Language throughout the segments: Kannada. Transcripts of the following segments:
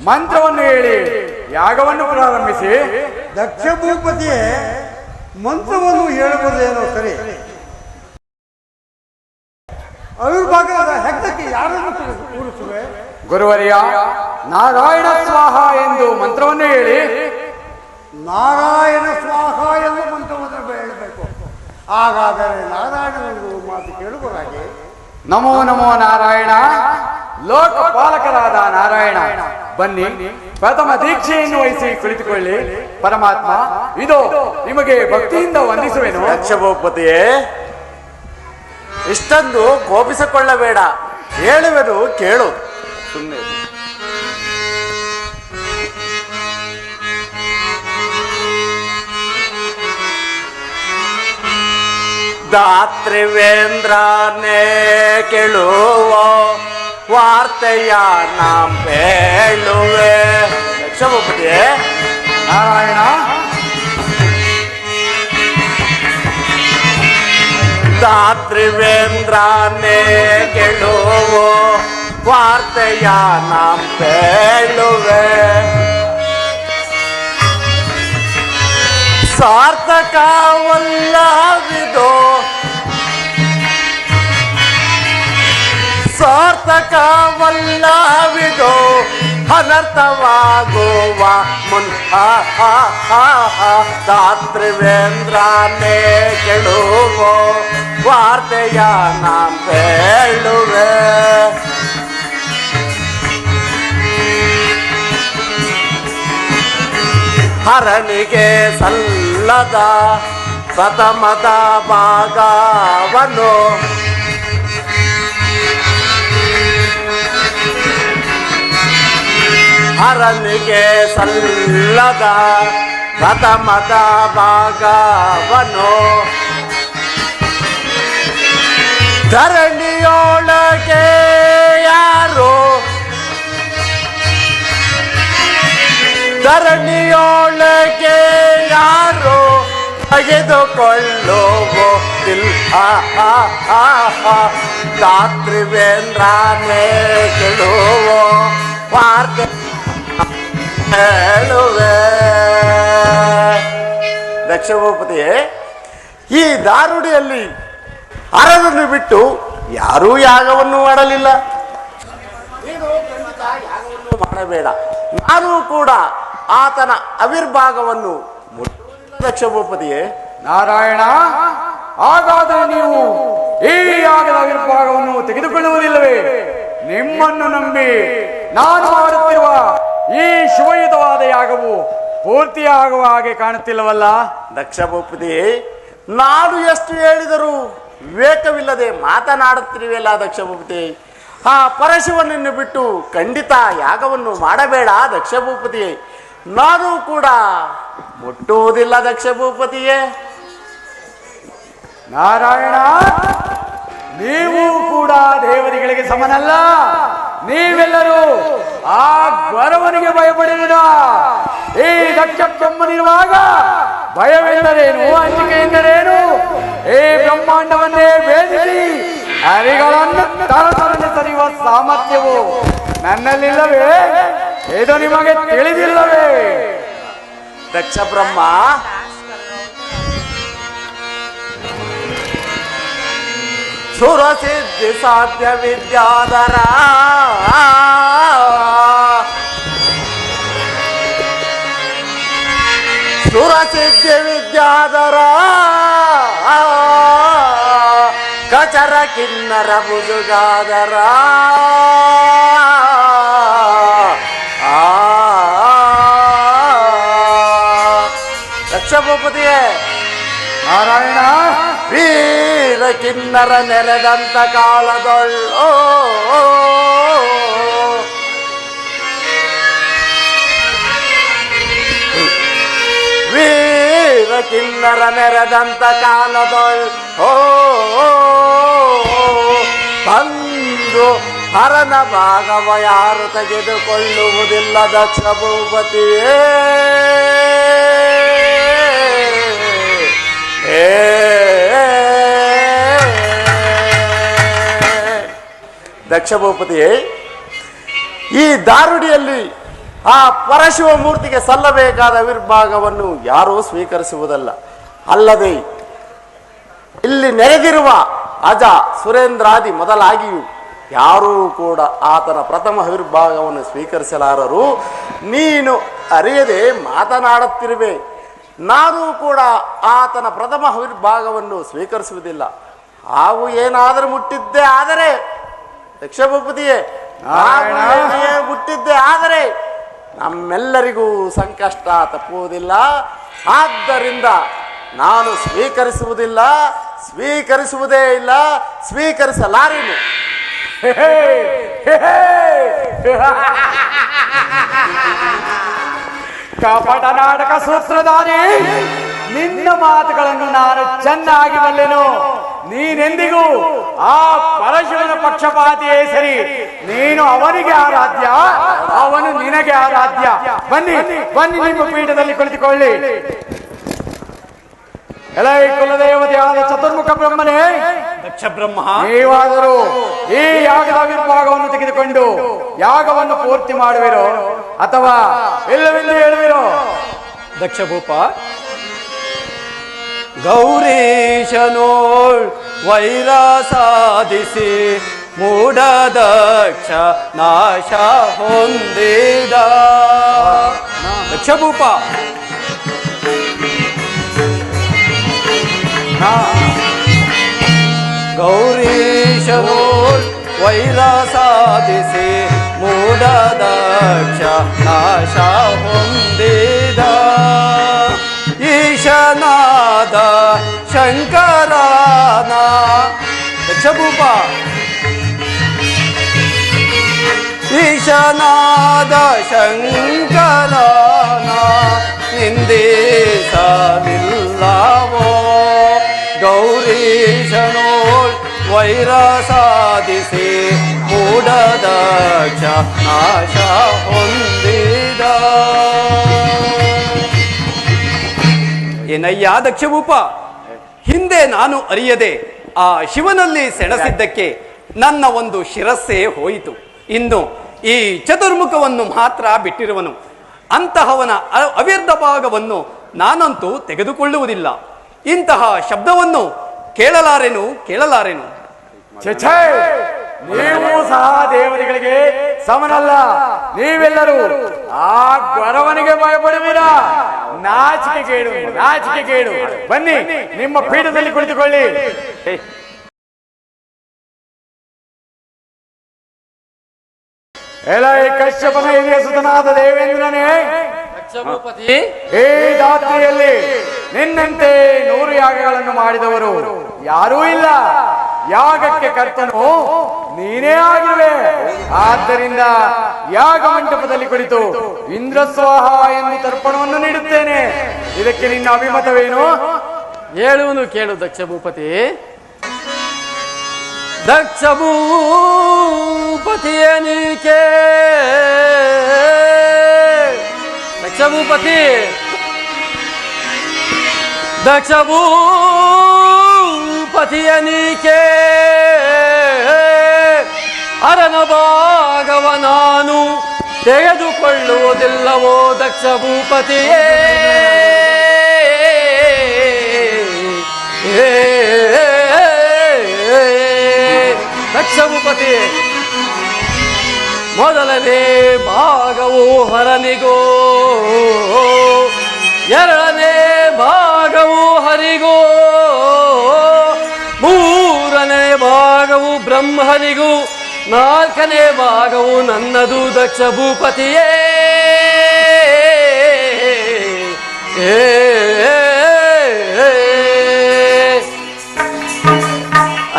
ಮಂತ್ರವನ್ನು ಹೇಳಿ ಯಾಗವನ್ನು ಪ್ರಾರಂಭಿಸಿ. ದಕ್ಷ ಭೂಪತಿಯೇ, ಮಂತ್ರವನ್ನು ಹೇಳುವುದೇನೋ ಸರಿ, ಅವಿರ್ಭಾಗದ ಹೆಗ್ಗಕ್ಕೆ ಯಾರನ್ನು ಕೂರಿಸುವೆ? ಗುರುವರ್ಯ, ನಾರಾಯಣ ಸ್ವಾಹ ಎಂದು ಮಂತ್ರವನ್ನು ಹೇಳಿ. ನಾರಾಯಣ ಸ್ವಾಹ ಎಂದು ಮಂತ್ರವನ್ನು ಹೇಳಬೇಕು. ಹಾಗಾದರೆ ನಾರಾಯಣನೊಂದು ಮಾತು ಕೇಳುವುದಾಗಿ. ನಮೋ ನಮೋ ನಾರಾಯಣ. ಲೋಕಪಾಲಕರಾದ ನಾರಾಯಣ, ಬನ್ನಿ ಪ್ರಥಮ ದೀಕ್ಷೆಯನ್ನು ವಹಿಸಿ ಕುಳಿತುಕೊಳ್ಳಿ. ಪರಮಾತ್ಮ, ಇದು ನಿಮಗೆ ಭಕ್ತಿಯಿಂದ ವಂದಿಸುವೆನು. ದಕ್ಷಭೂಪತಿಯೇ, ಇಷ್ಟೊಂದು ಕೋಪಿಸಿಕೊಳ್ಳಬೇಡ, ಹೇಳುವೆನು ಕೇಳು. ಸುಮ್ಮನೆ ದಾತ್ರಿವೇಂದ್ರನೇ ಕೇಳುವ ವಾರ್ತೆಯ ನಾಂ ಹೇಳುವೆ. ದಕ್ಷಭೂಪತಿಯೇ, ನಾರಾಯಣ, ದಾತ್ರಿವೇಂದ್ರನೇ ಕೇಳುವ ವಾರ್ತೆಯ ನಾಂ ಹೇಳುವೆ. ಸಾರ್ಥಕವಲ್ಲವಿದೋ ಸಾರ್ಥಕವಲ್ಲವಿದೋ ಅನರ್ಥವಾಗುವ ದಾತ್ರಿವೇಂದ್ರನೇ ಕೇಳುವ ವಾರ್ತೆಯ ನಾಂ ಹೇಳುವೆ. ಹರನಿಗೆ ಸಲ್ಲದ ಪ್ರಥಮದ ಭಾಗವನ್ನು ಹರನಿಗೆ ಸಲ್ಲದ ಪ್ರಥಮದ ಭಾಗವನ್ನು ಧರಣಿಯೊಳಗೆ ಯಾರು ಧರಣಿಯೊಳಗೆ ಯಾರು ತೆಗೆದುಕೊಳ್ಳುವುದಿಲ್ಲ. ದಾತ್ರಿವೇಂದ್ರನೇ ಕೇಳುವ ವಾರ್ತೆ ಹೇಳುವೆ. ದಕ್ಷಭೂಪತಿಯೇ, ಈ ದಾರುಡಿಯಲ್ಲಿ ಅರನನ್ನು ಬಿಟ್ಟು ಯಾರೂ ಯಾಗವನ್ನು ಮಾಡಲಿಲ್ಲ. ನೀನು ಖಂಡಿತ ಯಾಗವನ್ನು ಮಾಡಬೇಡ. ನಾನು ಕೂಡ ಆತನ ಅವಿರ್ಭಾಗವನ್ನು ದಕ್ಷಭೂಪತಿಯೇ. ನಾರಾಯಣ, ಹಾಗಾದರೆ ನೀವು ಈ ಯಾಗದ ಅವಿರ್ಭಾಗವನ್ನು ತೆಗೆದುಕೊಳ್ಳುವುದಿಲ್ಲವೇ? ನಿಮ್ಮನ್ನು ನಂಬಿ ನಾನು ಮಾಡುತ್ತಿರುವ ಈ ಶುಭಯುತವಾದ ಯಾಗವು ಪೂರ್ತಿಯಾಗುವ ಹಾಗೆ ಕಾಣುತ್ತಿಲ್ಲವಲ್ಲ? ದಕ್ಷಭೂಪತಿಯೇ, ನಾನು ಎಷ್ಟು ಹೇಳಿದರೂ ವಿವೇಕವಿಲ್ಲದೆ ಮಾತನಾಡುತ್ತಿರುವೆಲ್ಲ ದಕ್ಷಭೂಪತಿ. ಆ ಪರಶಿವನನ್ನು ಬಿಟ್ಟು ಖಂಡಿತ ಯಾಗವನ್ನು ಮಾಡಬೇಡ ದಕ್ಷಭೂಪತಿಯೇ. ನಾನು ಕೂಡ ಮುಟ್ಟುವುದಿಲ್ಲ ದಕ್ಷಭೂಪತಿಯೇ. ನಾರಾಯಣ, ನೀವು ಕೂಡ ದೇವತೆಗಳಿಗೆ ಸಮನಲ್ಲ. ನೀವೆಲ್ಲರೂ ಆ ಜ್ವರವನಿಗೆ ಭಯಪಡಿದ. ಈ ದಕ್ಷ ಬ್ರಹ್ಮನಿರುವಾಗ ಭಯವೆಂದರೇನು, ಅಂಜಿಕೆ ಎಂದರೇನು? ಈ ಬ್ರಹ್ಮಾಂಡವನ್ನೇ ಭೇದಿಸಿ ಹರಿಗಳನ್ನು ತರತರನೆ ಸರಿಯುವ ಸಾಮರ್ಥ್ಯವು ನನ್ನಲ್ಲಿಲ್ಲವೇ? ಇದು ನಿಮಗೆ ತಿಳಿದಿಲ್ಲವೇ? ದಕ್ಷ ಬ್ರಹ್ಮ ಸುರಸಿದ್ಧಿ ಸಾಧ್ಯ ವಿದ್ಯಾಧರ ಸುರಸಿದ್ಧಿ ವಿದ್ಯಾಧರ ಕಚರ ಕಿನ್ನರ ಭುಜುಗಾದರ ದಕ್ಷಭೂಪತಿಯೇ. ನಾರಾಯಣ, ವೀರ ಕಿನ್ನರ ನೆರೆದಂತ ಕಾಲದೊಳ್ಳೋ ವೀರ ಕಿನ್ನರ ನೆರೆದಂತ ಕಾಲದೊಳ್ಳೋ ಬಂದು ಹರನ ಭಾಗವ ಯಾರು ತೆಗೆದುಕೊಳ್ಳುವುದಿಲ್ಲ ದಕ್ಷಭೂಪತಿಯೇ. ದಕ್ಷಭೂಪತಿಯೇ, ಈ ದಾರುಡಿಯಲ್ಲಿ ಆ ಪರಶಿವ ಮೂರ್ತಿಗೆ ಸಲ್ಲಬೇಕಾದ ವಿರ್ಭಾಗವನ್ನು ಯಾರೂ ಸ್ವೀಕರಿಸುವುದಲ್ಲ. ಅಲ್ಲದೆ ಇಲ್ಲಿ ನೆರೆದಿರುವ ಅಜ ಸುರೇಂದ್ರಾದಿ ಮೊದಲಾಗಿಯೂ ಯಾರೂ ಕೂಡ ಆತನ ಪ್ರಥಮ ವಿರ್ಭಾಗವನ್ನು ಸ್ವೀಕರಿಸಲಾರರು. ನೀನು ಅರಿಯದೆ ಮಾತನಾಡುತ್ತಿರುವೆ. ನಾನು ಕೂಡ ಆತನ ಪ್ರಥಮ ವಿರ್ಭಾಗವನ್ನು ಸ್ವೀಕರಿಸುವುದಿಲ್ಲ. ಹಾಗೂ ಏನಾದರೂ ಮುಟ್ಟಿದ್ದೆ ಆದರೆ ದಕ್ಷ ಭೂಪತಿಯೇ, ಮುಟ್ಟಿದ್ದೆ ಆದರೆ ನಮ್ಮೆಲ್ಲರಿಗೂ ಸಂಕಷ್ಟ ತಪ್ಪುವುದಿಲ್ಲ. ಆದ್ದರಿಂದ ನಾನು ಸ್ವೀಕರಿಸುವುದೇ ಇಲ್ಲ, ಸ್ವೀಕರಿಸಲಾರೇನು. ಕಪಟ ನಾಟಕ ಸೂತ್ರಧಾರಿ, ನಿನ್ನ ಮಾತುಗಳನ್ನು ನಾನು ಚೆನ್ನಾಗಿ ಬಲ್ಲೆನು. ನೀನೆಂದಿಗೂ ಆ ಪರಶುವಿನ ಪಕ್ಷಪಾತಿಯೇ ಸರಿ. ನೀನು ಅವನಿಗೆ ಆರಾಧ್ಯ, ಅವನು ನಿನಗೆ ಆರಾಧ್ಯ. ಬನ್ನಿ ಬನ್ನಿ, ನಿಮ್ಮ ಪೀಠದಲ್ಲಿ ಕುಳಿತುಕೊಳ್ಳಿ. ಎಲೈ ಕುಲದೇವತೆಯಾದ ಚತುರ್ಮುಖ ಬ್ರಹ್ಮನೇ, ದಕ್ಷ ಬ್ರಹ್ಮ, ನೀವಾದರೂ ಈ ಯಾಗದ ವಿರ್ಭಾಗವನ್ನು ತೆಗೆದುಕೊಂಡು ಯಾಗವನ್ನು ಪೂರ್ತಿ ಮಾಡುವಿರೋ ಅಥವಾ ಇಲ್ಲವೆಂದು ಹೇಳುವಿರೋ? ದಕ್ಷ ಭೂಪ, ಗೌರೀಶನೋಳ್ ವೈರ ಸಾಧಿಸಿ ಮೂಢ ದಕ್ಷ ನಾಶ ಹೊಂದಿದ. ದಕ್ಷ ಭೂಪ, ಗೌರೀಶನೋಳ್ ವೈರ ಸಾಧಿಸಿ ಮೂಢ ದಕ್ಷ ನಾಶ ಹೊಂದಿದ. ಈಶನಾದ ಶಂಕರನ. ದಕ್ಷ ಭೂಪ, ಈಶನಾದ ಶಂಕರನ ನಿಂದಿಸಲಿಲ್ಲವೋ. ಗೌರೀಶನೋಳ್ ವೈರ ಸಾಧಿಸಿ ಮೂಢ ದಕ್ಷ ನಾಶ ಹೊಂದಿದ. ಏನಯ್ಯ ದಕ್ಷಭೂಪ, ಹಿಂದೆ ನಾನು ಅರಿಯದೆ ಆ ಶಿವನಲ್ಲಿ ಸೆಣಸಿದ್ದಕ್ಕೆ ನನ್ನ ಒಂದು ಶಿರಸ್ಸೇ ಹೋಯಿತು. ಇನ್ನು ಈ ಚತುರ್ಮುಖವನ್ನು ಮಾತ್ರ ಬಿಟ್ಟಿರುವನು. ಅಂತಹವನ ಅವ್ಯರ್ಥ ಭಾಗವನ್ನು ನಾನಂತೂ ತೆಗೆದುಕೊಳ್ಳುವುದಿಲ್ಲ. ಇಂತಹ ಶಬ್ದವನ್ನು ಕೇಳಲಾರೆನು. ನೀವು ಸಹ ದೇವತೆಗಳಿಗೆ ಸಮನಲ್ಲ. ನೀವೆಲ್ಲರೂ ಆ ಗೊರವನಿಗೆ ಭಯಪಡುವಿರಾ? ನಾಚಿಕೆ ಕೇಡು. ಬನ್ನಿ, ನಿಮ್ಮ ಪೀಠದಲ್ಲಿ ಕುಳಿತುಕೊಳ್ಳಿ. ಎಲೈ ಕಶ್ಯಪನ ಹಿರಿಯ ಸುತನಾದ ದೇವೇಂದ್ರನೇ, ಈ ರಾತ್ರಿಯಲ್ಲಿ ನಿನ್ನಂತೆ 100 ಯಾಗಗಳನ್ನು ಮಾಡಿದವರು ಯಾರೂ ಇಲ್ಲ. ಯಾಗಕ್ಕೆ ಕರ್ತನು ನೀನೇ ಆಗಿರುವೆ. ಆದ್ದರಿಂದ ಯಾಗ ಮಂಟಪದಲ್ಲಿ ಕುಳಿತು ಇಂದ್ರಸ್ವಾಹ ಎಂದು ತರ್ಪಣವನ್ನು ನೀಡುತ್ತೇನೆ. ಇದಕ್ಕೆ ನಿನ್ನ ಅಭಿಮತವೇನು? ಹೇಳುವನು ಕೇಳು ದಕ್ಷ ಭೂಪತಿ. ದಕ್ಷ ಭೂಪತಿಯನಿಕೆ, ದಕ್ಷ ಭೂಪತಿ, ದಕ್ಷ ಭೂಪತಿಯನಿಕೆ ಅರನ ಭಾಗವ ನಾನು ತೆಗೆದುಕೊಳ್ಳುವುದಿಲ್ಲವೋ ದಕ್ಷ ಭೂಪತಿಯೇ. ದಕ್ಷ ಭೂಪತಿ, ಮೊದಲನೇ ಭಾಗವು ಹರನಿಗೋ, ಎರಡನೇ ಭಾಗವು ಹರಿಗೋ, ಮೂರನೇ ಭಾಗವು ಬ್ರಹ್ಮನಿಗೂ, ನಾಲ್ಕನೇ ಭಾಗವು ನನ್ನದು ದಕ್ಷ ಭೂಪತಿಯೇ.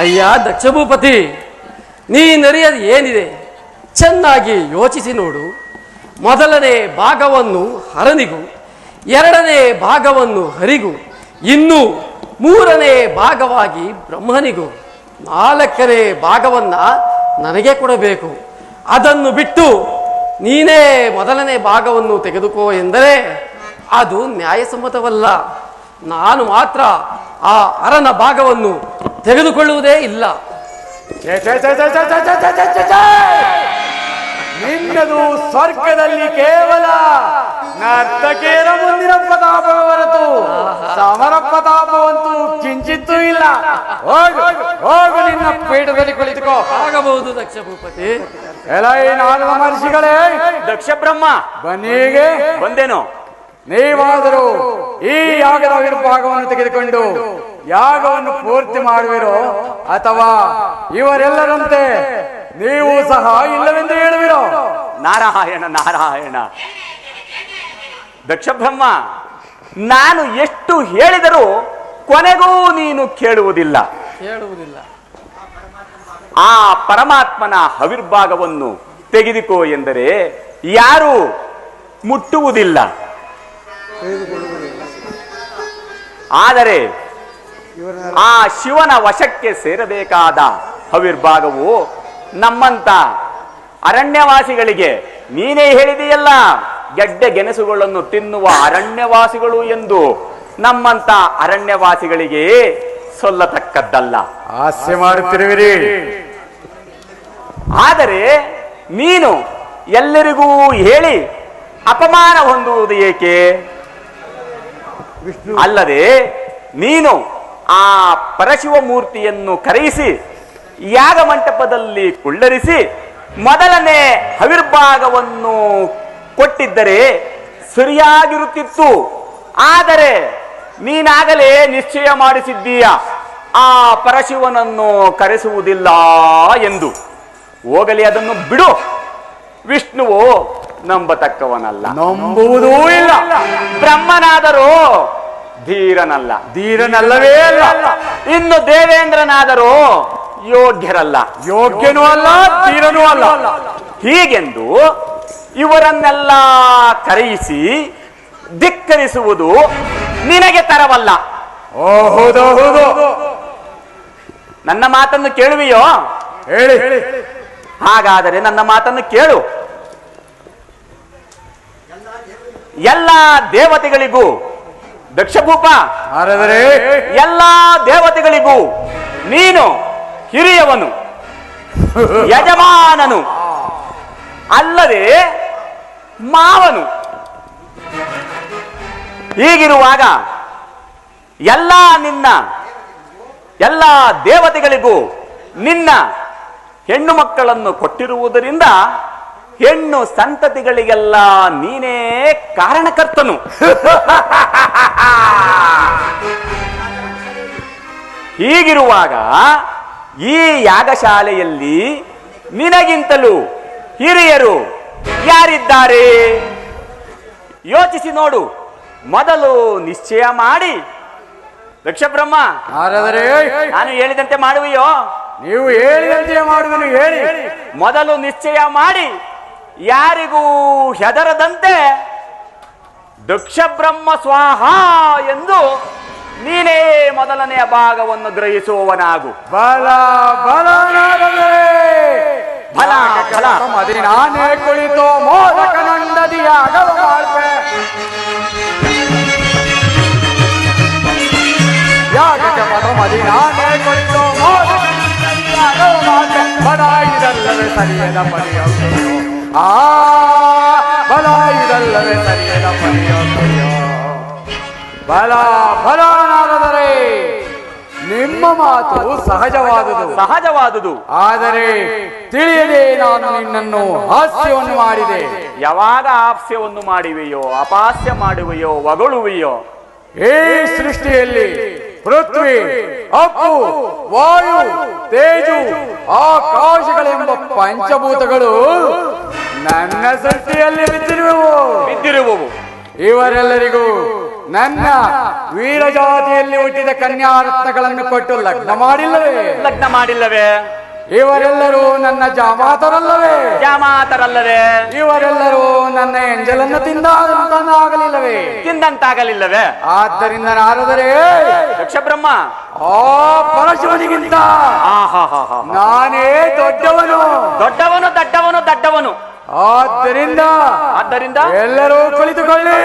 ಅಯ್ಯ ದಕ್ಷ ಭೂಪತಿ, ನೀನರಿಯದು ಏನಿದೆ ಚೆನ್ನಾಗಿ ಯೋಚಿಸಿ ನೋಡು. ಮೊದಲನೇ ಭಾಗವನ್ನು ಹರನಿಗೂ, ಎರಡನೇ ಭಾಗವನ್ನು ಹರಿಗೂ, ಇನ್ನು ಮೂರನೇ ಭಾಗವಾಗಿ ಬ್ರಹ್ಮನಿಗೂ, ನಾಲ್ಕನೇ ಭಾಗವನ್ನ ನನಗೆ ಕೊಡಬೇಕು. ಅದನ್ನು ಬಿಟ್ಟು ನೀನೇ ಮೊದಲನೇ ಭಾಗವನ್ನು ತೆಗೆದುಕೋ ಎಂದರೆ ಅದು ನ್ಯಾಯಸಮ್ಮತವಲ್ಲ. ನಾನು ಮಾತ್ರ ಆ ಹರನ ಭಾಗವನ್ನು ತೆಗೆದುಕೊಳ್ಳುವುದೇ ಇಲ್ಲ. ನಿನ್ನದು ಸ್ವರ್ಗದಲ್ಲಿ ಕೇವಲ ನರ್ತಕಿಯರ ಮುಂದಿನ ಪ್ರತಾಪವೇ ಹೊರತು ಸಮರ ಪ್ರತಾಪವಂತೂ ಕಿಂಚಿತ್ತೂ ಇಲ್ಲ. ಹೋಗು ಹೋಗು, ನಿನ್ನ ಪೀಠದಲ್ಲಿ ಕುಳಿತುಕೋ. ಆಗಬಹುದು ದಕ್ಷ ಭೂಪತಿ. ಎಲೈ ನಾರದ ಮಹರ್ಷಿಗಳೇ, ದಕ್ಷ ಬ್ರಹ್ಮ ಬನ್ನಿಗೆ ಬಂದೇನು? ನೀವಾದರೂ ಈ ಯಾಗದ ಅವಿರ್ಭಾಗವನ್ನು ತೆಗೆದುಕೊಂಡು ಯಾಗವನ್ನು ಪೂರ್ತಿ ಮಾಡುವಿರೋ ಅಥವಾ ಇವರೆಲ್ಲರಂತೆ ನೀವು ಸಹ ಇಲ್ಲವೆಂದು ಹೇಳುವಿರೋ? ನಾರಾಯಣ ನಾರಾಯಣ. ದಕ್ಷ ಬ್ರಹ್ಮ, ನಾನು ಎಷ್ಟು ಹೇಳಿದರೂ ಕೊನೆಗೂ ನೀನು ಕೇಳುವುದಿಲ್ಲ. ಆ ಪರಮಾತ್ಮನ ಆವಿರ್ಭಾಗವನ್ನು ತೆಗೆದುಕೋ ಎಂದರೆ ಯಾರು ಮುಟ್ಟುವುದಿಲ್ಲ. ಆದರೆ ಆ ಶಿವನ ವಶಕ್ಕೆ ಸೇರಬೇಕಾದ ಆವಿರ್ಭಾಗವು ನಮ್ಮಂತ ಅರಣ್ಯವಾಸಿಗಳಿಗೆ, ನೀನೇ ಹೇಳಿದೆಯಲ್ಲ, ಗೆಡ್ಡೆ ಗೆಣಸುಗಳನ್ನು ತಿನ್ನುವ ಅರಣ್ಯವಾಸಿಗಳು ಎಂದು, ನಮ್ಮಂತ ಅರಣ್ಯವಾಸಿಗಳಿಗೆ ಸೊಲ್ಲತಕ್ಕದ್ದಲ್ಲ. ಹಾಸ್ಯ ಮಾಡುತ್ತಿರುವಿರಿ. ಆದರೆ ನೀನು ಎಲ್ಲರಿಗೂ ಹೇಳಿ ಅಪಮಾನ ಹೊಂದುವುದು ಏಕೆ? ಅಲ್ಲದೆ ನೀನು ಆ ಪರಶಿವ ಮೂರ್ತಿಯನ್ನು ಕರೆಯಿಸಿ ಯಾಗ ಮಂಟಪದಲ್ಲಿ ಕುಳ್ಳರಿಸಿ ಮೊದಲನೇ ಆವಿರ್ಭಾಗವನ್ನು ಕೊಟ್ಟಿದ್ದರೆ ಸರಿಯಾಗಿರುತ್ತಿತ್ತು. ಆದರೆ ನೀನಾಗಲೇ ನಿಶ್ಚಯ ಮಾಡಿಸಿದ್ದೀಯ ಆ ಪರಶಿವನನ್ನು ಕರೆಸುವುದಿಲ್ಲ ಎಂದು. ಹೋಗಲಿ, ಅದನ್ನು ಬಿಡು. ವಿಷ್ಣುವು ನಂಬತಕ್ಕವನಲ್ಲ, ನಂಬುವುದೂ ಇಲ್ಲ. ಬ್ರಹ್ಮನಾದರೂ ಧೀರನಲ್ಲ, ಧೀರನಲ್ಲವೇ ಅಲ್ಲ. ಇನ್ನು ದೇವೇಂದ್ರನಾದರೂ ಯೋಗ್ಯರಲ್ಲ, ಯೋಗ್ಯನೂ ಅಲ್ಲ, ಧೀರನೂ ಅಲ್ಲ. ಹೀಗೆಂದು ಇವರನ್ನೆಲ್ಲ ಕರೆಯಿಸಿ ಧಿಕ್ಕರಿಸುವುದು ನಿನಗೆ ತರವಲ್ಲ. ಹೌದು. ನನ್ನ ಮಾತನ್ನು ಕೇಳುವಿಯೋ? ಹೇಳಿ. ಹಾಗಾದರೆ ನನ್ನ ಮಾತನ್ನು ಕೇಳು. ಎಲ್ಲ ದೇವತೆಗಳಿಗೂ ದಕ್ಷಭೂಪ, ಆದರೆ ಎಲ್ಲ ದೇವತೆಗಳಿಗೂ ನೀನು ಹಿರಿಯವನು, ಯಜಮಾನನು, ಅಲ್ಲದೆ ಮಾವನು. ಹೀಗಿರುವಾಗ ಎಲ್ಲ ದೇವತೆಗಳಿಗೂ ನಿನ್ನ ಹೆಣ್ಣು ಮಕ್ಕಳನ್ನು ಕೊಟ್ಟಿರುವುದರಿಂದ ಹೆಣ್ಣು ಸಂತತಿಗಳಿಗೆಲ್ಲ ನೀನೇ ಕಾರಣಕರ್ತನು. ಹೀಗಿರುವಾಗ ಈ ಯಾಗಶಾಲೆಯಲ್ಲಿ ನಿನಗಿಂತಲೂ ಹಿರಿಯರು ಯಾರಿದ್ದಾರೆ? ಯೋಚಿಸಿ ನೋಡು. ಮೊದಲು ನಿಶ್ಚಯ ಮಾಡಿ. ದಕ್ಷ ಬ್ರಹ್ಮ, ಆದರೆ ನಾನು ಹೇಳಿದಂತೆ ಮಾಡುವೆಯೋ? ನೀವು ಹೇಳಿದಂತೆ ಮಾಡುವೆನು. ಹೇಳಿ. ಮೊದಲು ನಿಶ್ಚಯ ಮಾಡಿ ಯಾರಿಗೂ ಹೆದರದಂತೆ ದಕ್ಷ ಬ್ರಹ್ಮ ಸ್ವಾಹ ಎಂದು ನೀನೇ ಮೊದಲನೆಯ ಭಾಗವನ್ನು ಗ್ರಹಿಸುವವನಾಗು. ಬಲ ಮದಿ ನಾನೇ ಕುಳಿತೋ ಮೋದಕ ನಂದದಿ ಯಾಗವ ಮಾಡ್ಬೆ. ಯಾಗಕ್ಕೆ ಮದಿ ನಾನೇ ಕುಳಿತೋ ಮೋದಕ ನಂದದಿ ಯಾಗವ ಮಾಡ್ಬೆ. ಬಲಾಯಿದಲ್ಲವೇ ಸರಿಯದ ಪಡೆಯುತ್ತೋ, ಬಲಾಯಿದಲ್ಲವೇ ಸರಿಯದ ಪಡೆಯುತ್ತೋ. ಬಲ ನಾರದರೆ ನಿಮ್ಮ ಮಾತು ಸಹಜವಾದುದು. ಆದರೆ ತಿಳಿಯದೆ ನಾನು ನಿನ್ನನ್ನು ಹಾಸ್ಯವನ್ನು ಮಾಡಿದೆ. ಯಾವಾಗ ಹಾಸ್ಯವನ್ನು ಮಾಡುವೆಯೋ, ಅಪಹಾಸ್ಯ ಮಾಡುವೆಯೋ, ಹೊಗಳುವೆಯೋ? ಈ ಸೃಷ್ಟಿಯಲ್ಲಿ ಪೃಥ್ವಿ, ಅಪ್ಪು, ವಾಯು, ತೇಜು, ಆಕಾಶಗಳೆಂಬ ಪಂಚಭೂತಗಳು ನನ್ನ ಸೃಷ್ಟಿಯಲ್ಲಿ ಬಿದ್ದಿರುವವು. ಇವರೆಲ್ಲರಿಗೂ ನನ್ನ ವೀರ ಜಾತಿಯಲ್ಲಿ ಹುಟ್ಟಿದ ಕನ್ಯಾರತ್ನಗಳನ್ನು ಕೊಟ್ಟು ಲಗ್ನ ಮಾಡಿಲ್ಲವೇ? ಇವರೆಲ್ಲರೂ ನನ್ನ ಜಾಮಾತರಲ್ಲವೇ? ಇವರೆಲ್ಲರೂ ನನ್ನ ಎಂಜಲನ್ನು ತಿಂದಂತಾಗಲಿಲ್ಲವೇ? ಆದ್ದರಿಂದ ನಾರದರೆ ದಕ್ಷ ಬ್ರಹ್ಮ, ಆ ಪರಶಿವನಿಗಿಂತ ನಾನೇ ದೊಡ್ಡವನು. ಆದ್ದರಿಂದ ಎಲ್ಲರೂ ಕುಳಿತುಕೊಳ್ಳಿ.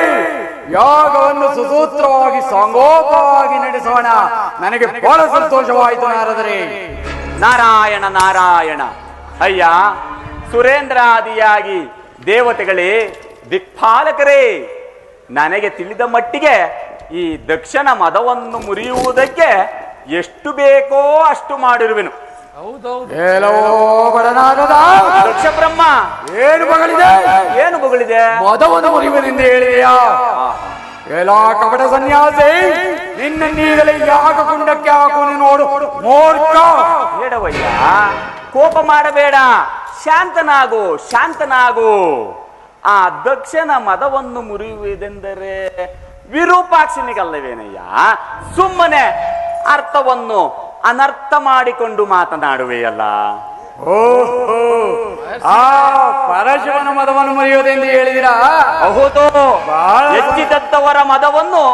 ಯಾಗವನ್ನು ಸುಸೂತ್ರವಾಗಿ ಸಾಂಗೋಪವಾಗಿ ನಡೆಸೋಣ. ನನಗೆ ಬಹಳ ಸಂತೋಷವಾಯಿತು ನಾರದರೆ. ನಾರಾಯಣ. ಅಯ್ಯ, ಸುರೇಂದ್ರಾದಿಯಾಗಿ ದೇವತೆಗಳೇ, ದಿಕ್ಪಾಲಕರೇ, ನನಗೆ ತಿಳಿದ ಮಟ್ಟಿಗೆ ಈ ದಕ್ಷನ ಮದವನ್ನು ಮುರಿಯುವುದಕ್ಕೆ ಎಷ್ಟು ಬೇಕೋ ಅಷ್ಟು ಮಾಡಿರುವೆನು. ಹೌದೌದು. ಹೇಳೋ ಬಡನಾಗದ ದಕ್ಷ ಬ್ರಹ್ಮ ಏನು ಬಗಳಿದೆ? ಏನು ಬಗಳಿದೆ? ಮದವನ್ನು ಮುರಿಯುವನೆಂದು ಹೇಳಿದೆಯಾ? ಎಲ್ಲ ಕಪಟ ಸನ್ಯಾಸಿ, ನಿನ್ನೀಗಲೇ ಯಾಕ ಕುಂಡಕ್ಕೆ ಹಾಕು ನೋಡು ಮೂರ್ಖ. ಬೇಡವಯ್ಯ, ಕೋಪ ಮಾಡಬೇಡ, ಶಾಂತನಾಗು ಶಾಂತನಾಗು. ಆ ದಕ್ಷನ ಮದವನ್ನು ಮುರಿಯುವುದೆಂದರೆ ವಿರೂಪಾಕ್ಷನಿಗಲ್ಲವೇನಯ್ಯ? ಸುಮ್ಮನೆ ಅರ್ಥವನ್ನು ಅನರ್ಥ ಮಾಡಿಕೊಂಡು ಮಾತನಾಡುವೆಯಲ್ಲ. ಓಹೋ, ಆ ಪರಶಿವನ ಮದವನ್ನು ಮುರಿಯುವುದೆಂದು ಹೇಳಿದಿರಾ? ಹೌದು, ಬಹಳ ಹೆಚ್ಚಿದತ್ತವರ ಮದವನ್ನು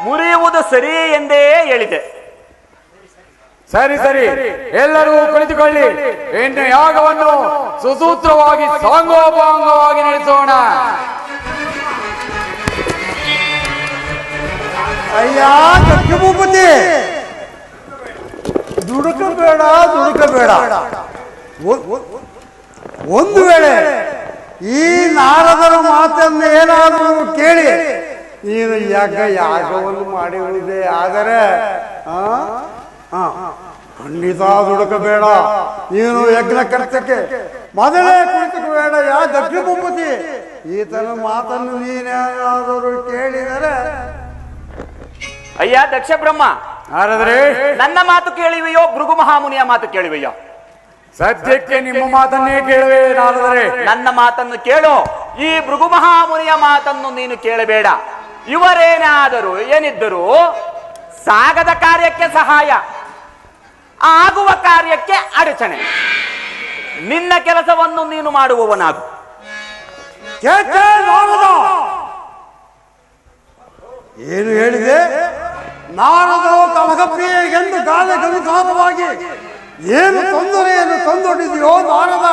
ಮುರಿಯುವುದು ಸರಿ ಎಂದೇ ಹೇಳಿದೆ. ಸರಿ ಸರಿ, ಎಲ್ಲರೂ ಕುಳಿತುಕೊಳ್ಳಿ. ಇನ್ನು ಯಾಗವನ್ನು ಸುಸೂತ್ರವಾಗಿ ಸಾಂಗೋಪಾಂಗವಾಗಿ ನಡೆಸೋಣ. ಅಯ್ಯ ದಕ್ಷಭೂಪತಿ, ದುಡುಕಬೇಡ ದುಡುಕಬೇಡ. ಒಂದು ವೇಳೆ ಈ ನಾರದರ ಮಾತನ್ನು ಏನಾದರೂ ಕೇಳಿ ನೀನು ಯಾಗವನ್ನು ಮಾಡಿರುವುದೇ ಆದರೆ ಖಂಡಿತ ದುಡುಕಬೇಡ. ನೀನು ಯಜ್ಞ ಕರ್ತಕ್ಕೆ ಮೊದಲೇ ಕುಳಿತುಕಬೇಡ. ಯಾ ದಕ್ಷಭೂಪತಿ, ಈತನ ಮಾತನ್ನು ನೀನೇನಾದರೂ ಕೇಳಿದರೆ. ಅಯ್ಯ ದಕ್ಷ ಬ್ರಹ್ಮ, ನಾರದರೆ, ನನ್ನ ಮಾತು ಕೇಳಿವೆಯೋ ಭೃಗು ಮಹಾಮುನಿಯ ಮಾತು ಕೇಳಿವೆಯೋ? ಸದ್ಯಕ್ಕೆ ನಿಮ್ಮ ಮಾತನ್ನೇ ಕೇಳುವೆ ನಾರದರೆ. ನನ್ನ ಮಾತನ್ನು ಕೇಳು. ಈ ಭೃಗು ಮಹಾಮುನಿಯ ಮಾತನ್ನು ನೀನು ಕೇಳಬೇಡ. ಇವರೇನಾದರೂ ಏನಿದ್ದರೂ ಸಾಗದ ಕಾರ್ಯಕ್ಕೆ ಸಹಾಯ, ಆಗುವ ಕಾರ್ಯಕ್ಕೆ ಅಡಚಣೆ. ನಿನ್ನ ಕೆಲಸವನ್ನು ನೀನು ಮಾಡುವವನಾಗು. ಏನು ಹೇಳಿದೆ? ನಾರದೋ ಕಮಗಪ್ರಿಯೆಂದು ಗಾದಗನುಸಾರವಾಗಿ ಏನು ತೊಂದರೆಯನ್ನು ತಂದೊಡ್ಡಿದೆಯೋ ನಾರದ?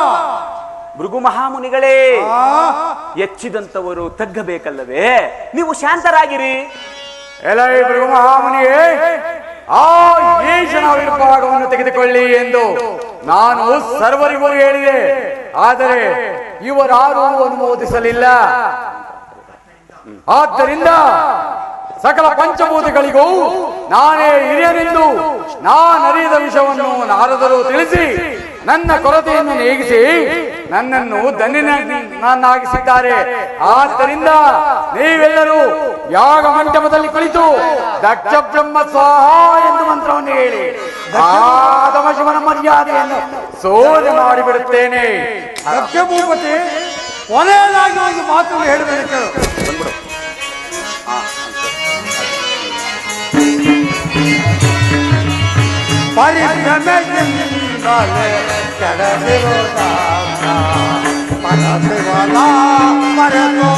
ಭೃಗು ಮಹಾಮುನಿಗಳೇ, ಹೆಚ್ಚಿದಂತವರು ತಗ್ಗಬೇಕಲ್ಲವೇ? ನೀವು ಶಾಂತರಾಗಿರಿ. ಎಲೈ ಭೃಗು ಮಹಾಮುನಿಯೇ, ಆ ಈಶನ ವಿಭಾಗವನ್ನು ತೆಗೆದುಕೊಳ್ಳಿ ಎಂದು ನಾನು ಸರ್ವರಿಗೂ ಹೇಳಿದೆ. ಆದರೆ ಇವರಾರೂ ಅನುಮೋದಿಸಲಿಲ್ಲ. ಆದ್ದರಿಂದ ಸಕಲ ಪಂಚಭೂತಗಳಿಗೂ ನಾನೇ ಹಿರಿಯನೆಂದು ನಾನರಿಯದ ವಿಷಯವನ್ನು ನಾರದರು ತಿಳಿಸಿ ನನ್ನ ಕೊರತೆಯನ್ನು ನೀಗಿಸಿ ನನ್ನನ್ನು ಧನ್ಯನಾಗಿಸಿದ್ದಾರೆ. ಆದ್ದರಿಂದ ನೀವೆಲ್ಲರೂ ಯಾಗ ಮಂಟಪದಲ್ಲಿ ಕುಳಿತು ದಕ್ಷ ಬ್ರಹ್ಮ ಸ್ವಾಹ ಎಂದು ಮಂತ್ರವನ್ನು ಹೇಳಿ ಆದಮ ಶಿವನ ಮರ್ಯಾದೆಯನ್ನು ಸೋರೆ ಮಾಡಿಬಿಡುತ್ತೇನೆ. ದಕ್ಷಭೂಪತಿ, ಕೊನೆಯದಾಗಿ ಒಂದು ಮಾತನ್ನು ಹೇಳಬೇಕು. ಪರಿಭ್ರಮೆಯಿಂದಲೇ ಕೆಡದಿರೋದ ಪರದೇವನ ಮರೆತೋ.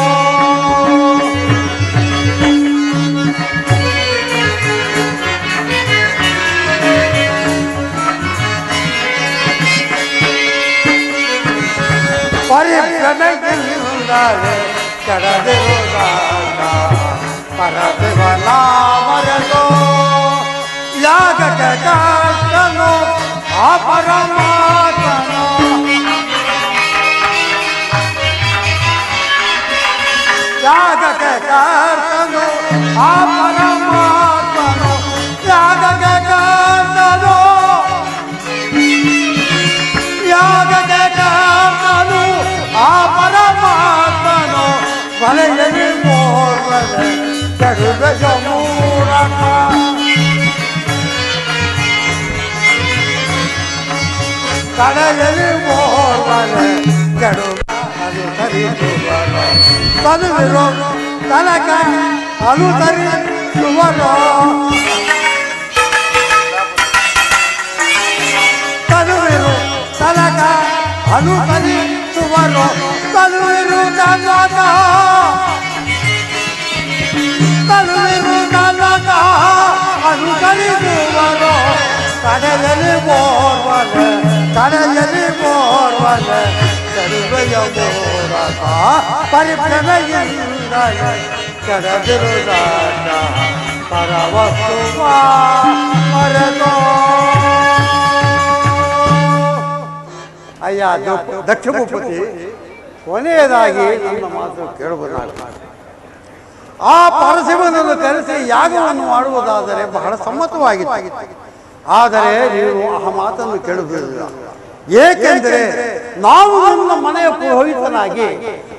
ಪರಿಭ್ರಮೆಯಿಂದಲೇ ಕೆಡದಿರೋದ ಪರದೇವನ ಮರೆತೋ. ಯಾಗಕ್ಕೆ ಕಾತನು ಆ ಪರಮಾತ್ಮನು, ಯಾಗಕ್ಕೆ ಕಾತನು ಆ ಪರಮಾತ್ಮನು, ಯಾಗಕ್ಕೆ ಕಾತನು, ಯಾಗಕ್ಕೆ ಕಾತನು ಆ ಪರಮಾತ್ಮನು. ಬಲೆಯಲ್ಲಿ ಮೋರ್ವದೆ ಕೆಡುವೆಯ ಮೂರಕ, ಕಡೆಯಲ್ಲಿ ಮೋರ್ವದೆ ಕೆಡು ಅನುಸರಿಸುವರು. ತನುವಿರೋ ತನಕ ಅನುಸರಿಸುವರು. ತನುವಿರು ತನಕ ಅನುಸರಿಸುವರು. ತನುವಿರು ತನಕ, ತನುವಿರು ತನಕ ಅನುಸರಿಸುವರು. ಕಡೆಯಲ್ಲಿ ಮೋರ್ವದೆ, ಕಡೆಯಲ್ಲಿ ಮೋರ್ವದೆ ಕರುವೆಯ ಮೋರಕ. ಪರಿಭ್ರಮೆಯಿಂದ ಕೆಡದಿರುವುದಾದ ಪರವಸ್ತುವ ಮರೆತೋ. ಅಯ್ಯ ದಕ್ಷ ಭೂಪತಿ, ಕೊನೆಯದಾಗಿ ನನ್ನ ಮಾತು ಕೇಳಬಹುದಾಗಿದೆ. ಆ ಪರಶಿವನನ್ನು ಕರೆಸಿ ಯಾಗವನ್ನು ಮಾಡುವುದಾದರೆ ಬಹಳ ಸಮ್ಮತವಾಗಿತ್ತು. ಆದರೆ ನೀವು ಆ ಮಾತನ್ನು ಕೇಳುವುದಿಲ್ಲ. ಏಕೆಂದರೆ ನಾವು ನನ್ನ ಮನೆಯ ಪುರೋಹಿತನಾಗಿ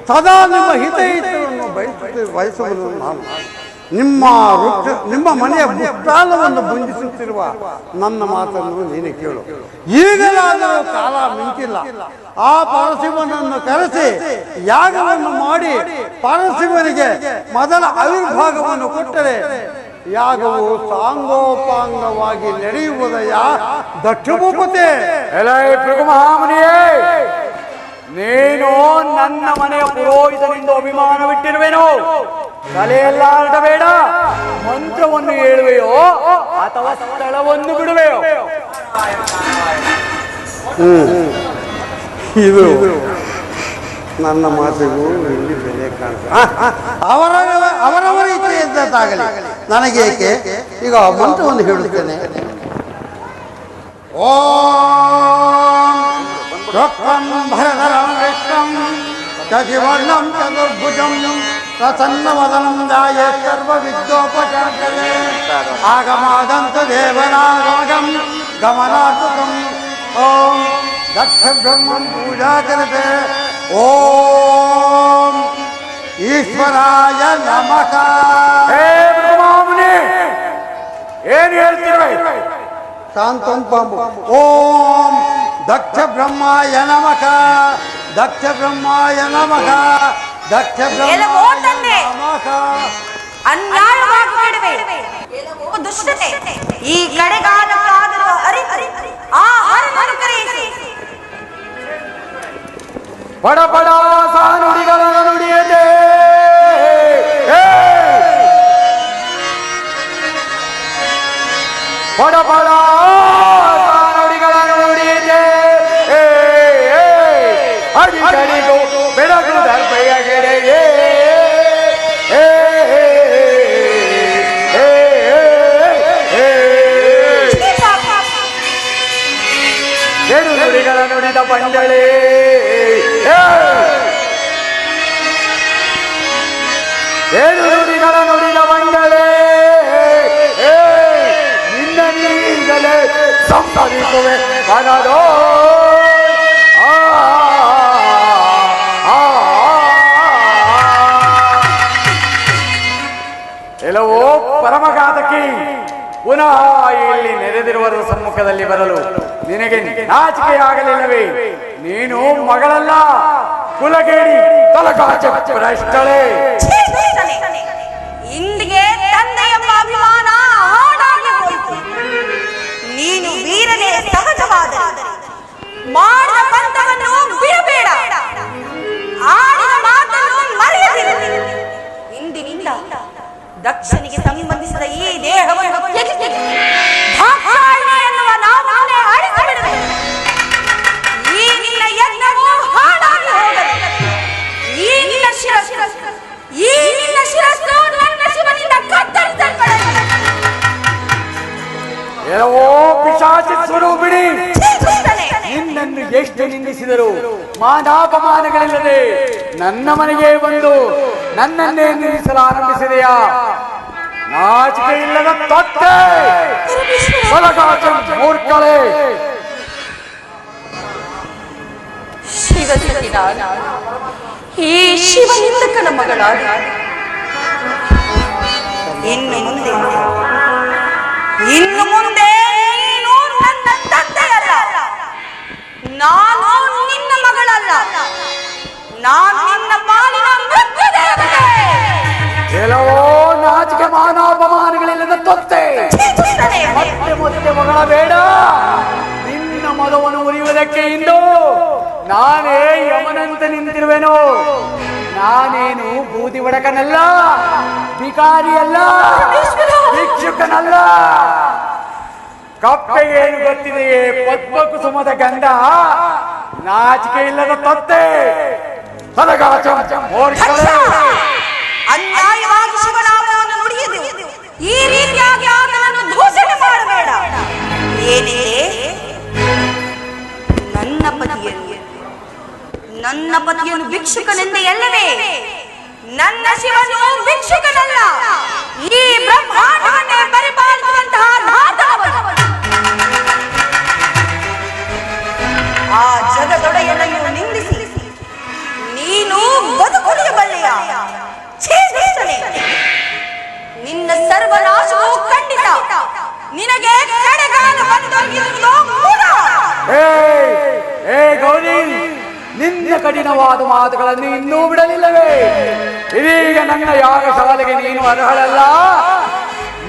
ಸದಾ ನಿಮ್ಮ ಹಿತಹಿತವನ್ನು ಬಯಸುವುದು ನಾನು. ನಿಮ್ಮ ಮನೆಯ ಮುಷ್ಟಾಲವನ್ನು ಬಂಧಿಸುತ್ತಿರುವ ನನ್ನ ಮಾತನ್ನು ನೀನು ಕೇಳು. ಈಗಲಾದರೂ ಕಾಲ ಮಿಂಚಿಲ್ಲ. ಆ ಪರಶಿವನನ್ನು ಕರೆಸಿ ಯಾಗವನ್ನು ಮಾಡಿ ಪರಶಿವನಿಗೆ ಮೊದಲ ಆವಿರ್ಭಾಗವನ್ನು ಕೊಟ್ಟರೆ ಯಾಗವು ಸಾಂಗೋಪಾಂಗವಾಗಿ ನಡೆಯುವುದಯ್ಯ ದಕ್ಷ ಭೂಪತಿ. ಮಹಾಮುನಿಯೇ, ನೀನು ನನ್ನ ಮನೆಯ ಪುರೋಹಿತನಿಂದ ಅಭಿಮಾನವಿಟ್ಟಿರುವೆನೋ? ತಲೆಯೆಲ್ಲ ಆಡಬೇಡ. ಮಂತ್ರವನ್ನು ಹೇಳುವೆಯೋ ಅಥವಾ ಸ್ಥಳವನ್ನು ಬಿಡುವೆಯೋ? ಇದು ನನ್ನ ಮಾತಿಗೂ ಇಲ್ಲಿ ಬೆಲೆ ಕಾಣ್ತದೆ. ಅವರವರ ಇಚ್ಛೆ ಇದ್ದದ್ದಾಗಲಿ, ನನಗೇಕೆ? ಈಗ ಮಂತ್ರವನ್ನು ಹೇಳುತ್ತೇನೆ. ಓಂ ಭರಧರಂ ವಿಷ್ಣುಂ ಶಶಿವರ್ಣಂ ಚತುರ್ಭುಜಂ ಪ್ರಸನ್ನವದನಂ ಧ್ಯಾಯೇ ಸರ್ವವಿದ್ಯೋಪಶಾಂತಯೇ ಆಗಮಾದಂತು ದೇವನಾಗಮಗಂ ಗಮನಾರ್ಥಕಂ. ಓಂ ದಕ್ಷ ಬ್ರಹ್ಮಂ ಪೂಜಾಕರಿತೆ. ಓಂ ಈಶ್ವರಾಯ ನಮಃ. ಏನು ಹೇಳ್ತೀವಿ? ಶಾಂತಂ ಪಾಂಬು. ಓಂ ದಕ್ಷ ಬ್ರಹ್ಮಾಯ ನಮಃ, ದಕ್ಷ ಬ್ರಹ್ಮಾಯ ನಮಃ, ದಕ್ಷ ಬ್ರಹ್ಮಾಯ ನಮಃ. ಅನ್ಯಾಯವಾಗಿ ಬೇಡವೆ ದುಷ್ಟತೆ ಈ ಕಡೆಗಾದರೂ ಆಹಾರವನ್ನು ಕರೆಯಿಸಿ. ಪಡ ಪಡ ಸಾನುಡಿಗಳ ನುಡಿಯದೆ ಪಡ ಪಡ ಸಾನುಡಿಗಳ ನುಡಿಯದೆ ಅಡಿಗಡಿಗೂ ಬೆಳಕು ದರ್ಪೆಯ ಗೆಡೆಯೇ ಏಳು ನುಡಿಗಳ ನುಡಿದ ಬಂಡಳೆ ಏಳು ನುಡಿಗಳ ನುಡಿದ ಬಂಡಳೆ ನಿನ್ನ ನೀಗಲೇ ಸಂಪಾದಿಸುವೆ ಮನದೋ. ಎಲ್ಲವೋ ಪರಮಘಾತಕಿ, ಪುನಃ ಇಲ್ಲಿ ನೆರೆದಿರುವರ ಸಮ್ಮುಖದಲ್ಲಿ ಬರಲು ನಿನಗೆ ನಾಚಿಕೆಯಾಗಲಿಲ್ಲವೇ? ನೀನು ಮಗಳಲ್ಲ, ಕುಲಗೇಡಿ, ತಲಕಾಚ ಭ್ರಷ್ಟಳೆ. ಇಂದಿಗೆ ತಂದೆ ಎಂಬ ಅಭಿಮಾನ ಹಾಡಾಗಿ ಹೋಯಿತು. ನೀನು ವೀರನೇ ಸಹಜವಾದ ಮಾಡಿದ ಪಂಥವನ್ನು ಬಿಡಬೇಡ, ಆಡಿದ ಮಾತನ್ನು ಮರೆಯದಿರು. ಇಂದಿನಿಂದ ದಕ್ಷನಿಗೆ ಸಂಬಂಧಿಸಿದ ಈ ದೇಹವನ್ನು ಎನ್ನುವ ನಾಮವನ್ನೇ ಅಳಿಸಿಬಿಡುವೆ. ಈ ನಿನ್ನ ಯಜ್ಞವು ಹಾಡಾಗಿ ಹೋಗಲಿ. ಈ ನಿನ್ನ ಶಿರಸ್ಸು ನನ್ನ ಶಿವನಿಂದ ಕತ್ತರಿಸಲ್ಪಡಲಿ. ಎಲ್ಲವೋ ಪಿಶಾಚಿ ಸ್ವರೂಪಿಣಿ, ನಿನ್ನನ್ನು ಎಷ್ಟು ನಿಂದಿಸಿದರು ಮಾನಾಪಮಾನಗಳಿಲ್ಲದೆ ನನ್ನ ಮನೆಗೆ ಬಂದು ನನ್ನನ್ನೇ ನಿಲ್ಲಿಸಲು ಆರಂಭಿಸಿದೆಯಾ? ನಾಚಿಕೆ ಇಲ್ಲದ ತೊಟ್ಟೆ, ಮೂರ್ಖಳೆ. ಈ ಶಿವನಿಂದಕನ ಮಗಳಾದ ಇನ್ನು ಮುಂದೆ ನೀನು ನನ್ನ ತಂದೆಯಲ್ಲ, ನಾನು ನಿನ್ನ ಮಗಳಲ್ಲ, ನಾನು ನಿನ್ನ ಪಾಲಿನ ಮೃತ್ಯುದೇವತೆ. ಕೆಲವೋ ನಾಚಿಕೆ ಮಾನಾಪಮಾನಗಳಿಲ್ಲದ ತೊತ್ತೆ, ಮತ್ತೆ ಮತ್ತೆ ಮಗಳ ಬೇಡ. ನಿನ್ನ ಮದವನ್ನು ಮುರಿಯುವುದಕ್ಕೆ ಇಂದು ನಾನೇ ಯಮನಂತೆ ನಿಂತಿರುವೆನು. ನಾನೇನು ಬೂದಿ ಒಡಕನಲ್ಲ, ಭಿಕಾರಿಯಲ್ಲ, ಭಿಕ್ಷುಕನಲ್ಲ. ಕಪ್ಪೆಗೇನು ಗೊತ್ತಿದೆಯೇ ಪದ್ಮ ಕುಸುಮದ ಗಂಧ? ನಾಚಿಕೆ ಇಲ್ಲದ ತೊತ್ತೆ, ಅನ್ಯಾಯವಾಗಿ ಶಿವನಾಮವನ್ನು ನುಡಿಯದು. ಈ ರೀತಿಯಾಗಿ ಆತನನ್ನು ದೂಷಣೆ ಮಾಡಬೇಡ. ಏನಿದೆ ನನ್ನ ಪತಿಯನ್ನು ನನ್ನ ಶಿವನು ಭಿಕ್ಷುಕನಲ್ಲ, ಈ ಬ್ರಹ್ಮಾಂಡವನ್ನೇ ಪರಿಪಾಲಿಸುವಂತಹ ನಾಥವನು. ಆ ಜಗದೊಡೆಯನನ್ನು ನಿಂದಿಸಿ ನೀನು ಬದುಕುಳಿಯಬಲ್ಲೆಯ? ಛೀ ದುಷ್ಟನೇ, ನಿನ್ನ ಸರ್ವನಾಶವು ಖಂಡಿತ. ನಿನಗೆ ಕಡೆಗಾಲ ಬಂದೊದಗಿರುವುದು ಮೂಢ. ಏ ಗೌರಿ, ನಿನ್ನ ಕಠಿಣವಾದ ಮಾತುಗಳನ್ನು ಇನ್ನೂ ಬಿಡಲಿಲ್ಲವೇ? ಇದೀಗ ನನ್ನ ಯಾಗಶಾಲೆಗೆ ನೀನು ಅರ್ಹಳಲ್ಲ,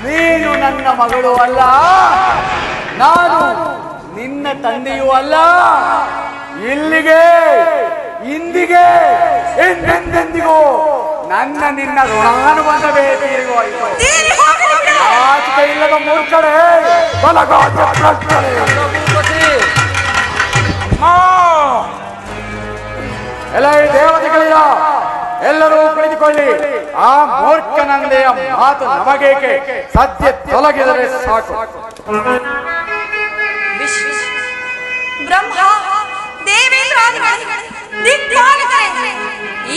ನೀನು ನನ್ನ ಮಗಳು ಅಲ್ಲ, ನಾನು ನಿನ್ನ ತಂದೆಯೂ ಅಲ್ಲ. ಇಲ್ಲಿಗೆ ಇಂದಿಗೆ ಎಂದೆಂದಿಗೂ ನನ್ನ ನಿನ್ನ ಋಣಾನುಬಂಧವೇ ತೀರಿಹೋಯಿತು. ಆಚಿಕೆ ಇಲ್ಲದ ಮೂರ್ಖಡೆ, ಬಲಗಾಚ ಭ್ರಷ್ಟರೇ. ಎಲ್ಲ ದೇವತೆಗಳಿಲ್ಲ, ಎಲ್ಲರೂ ಕುಳಿತುಕೊಳ್ಳಿ. ಆ ಮೂರ್ಖನಂದೆಯ ಮಾತು ನಮಗೇಕೆ, ಸದ್ಯ ತೊಲಗಿದರೆ ಸಾಕು. ಬ್ರಹ್ಮ ದೇವೇಂದ್ರಾದಿಗಳೇ, ದಿಕ್ಪಾಲಕರೇ,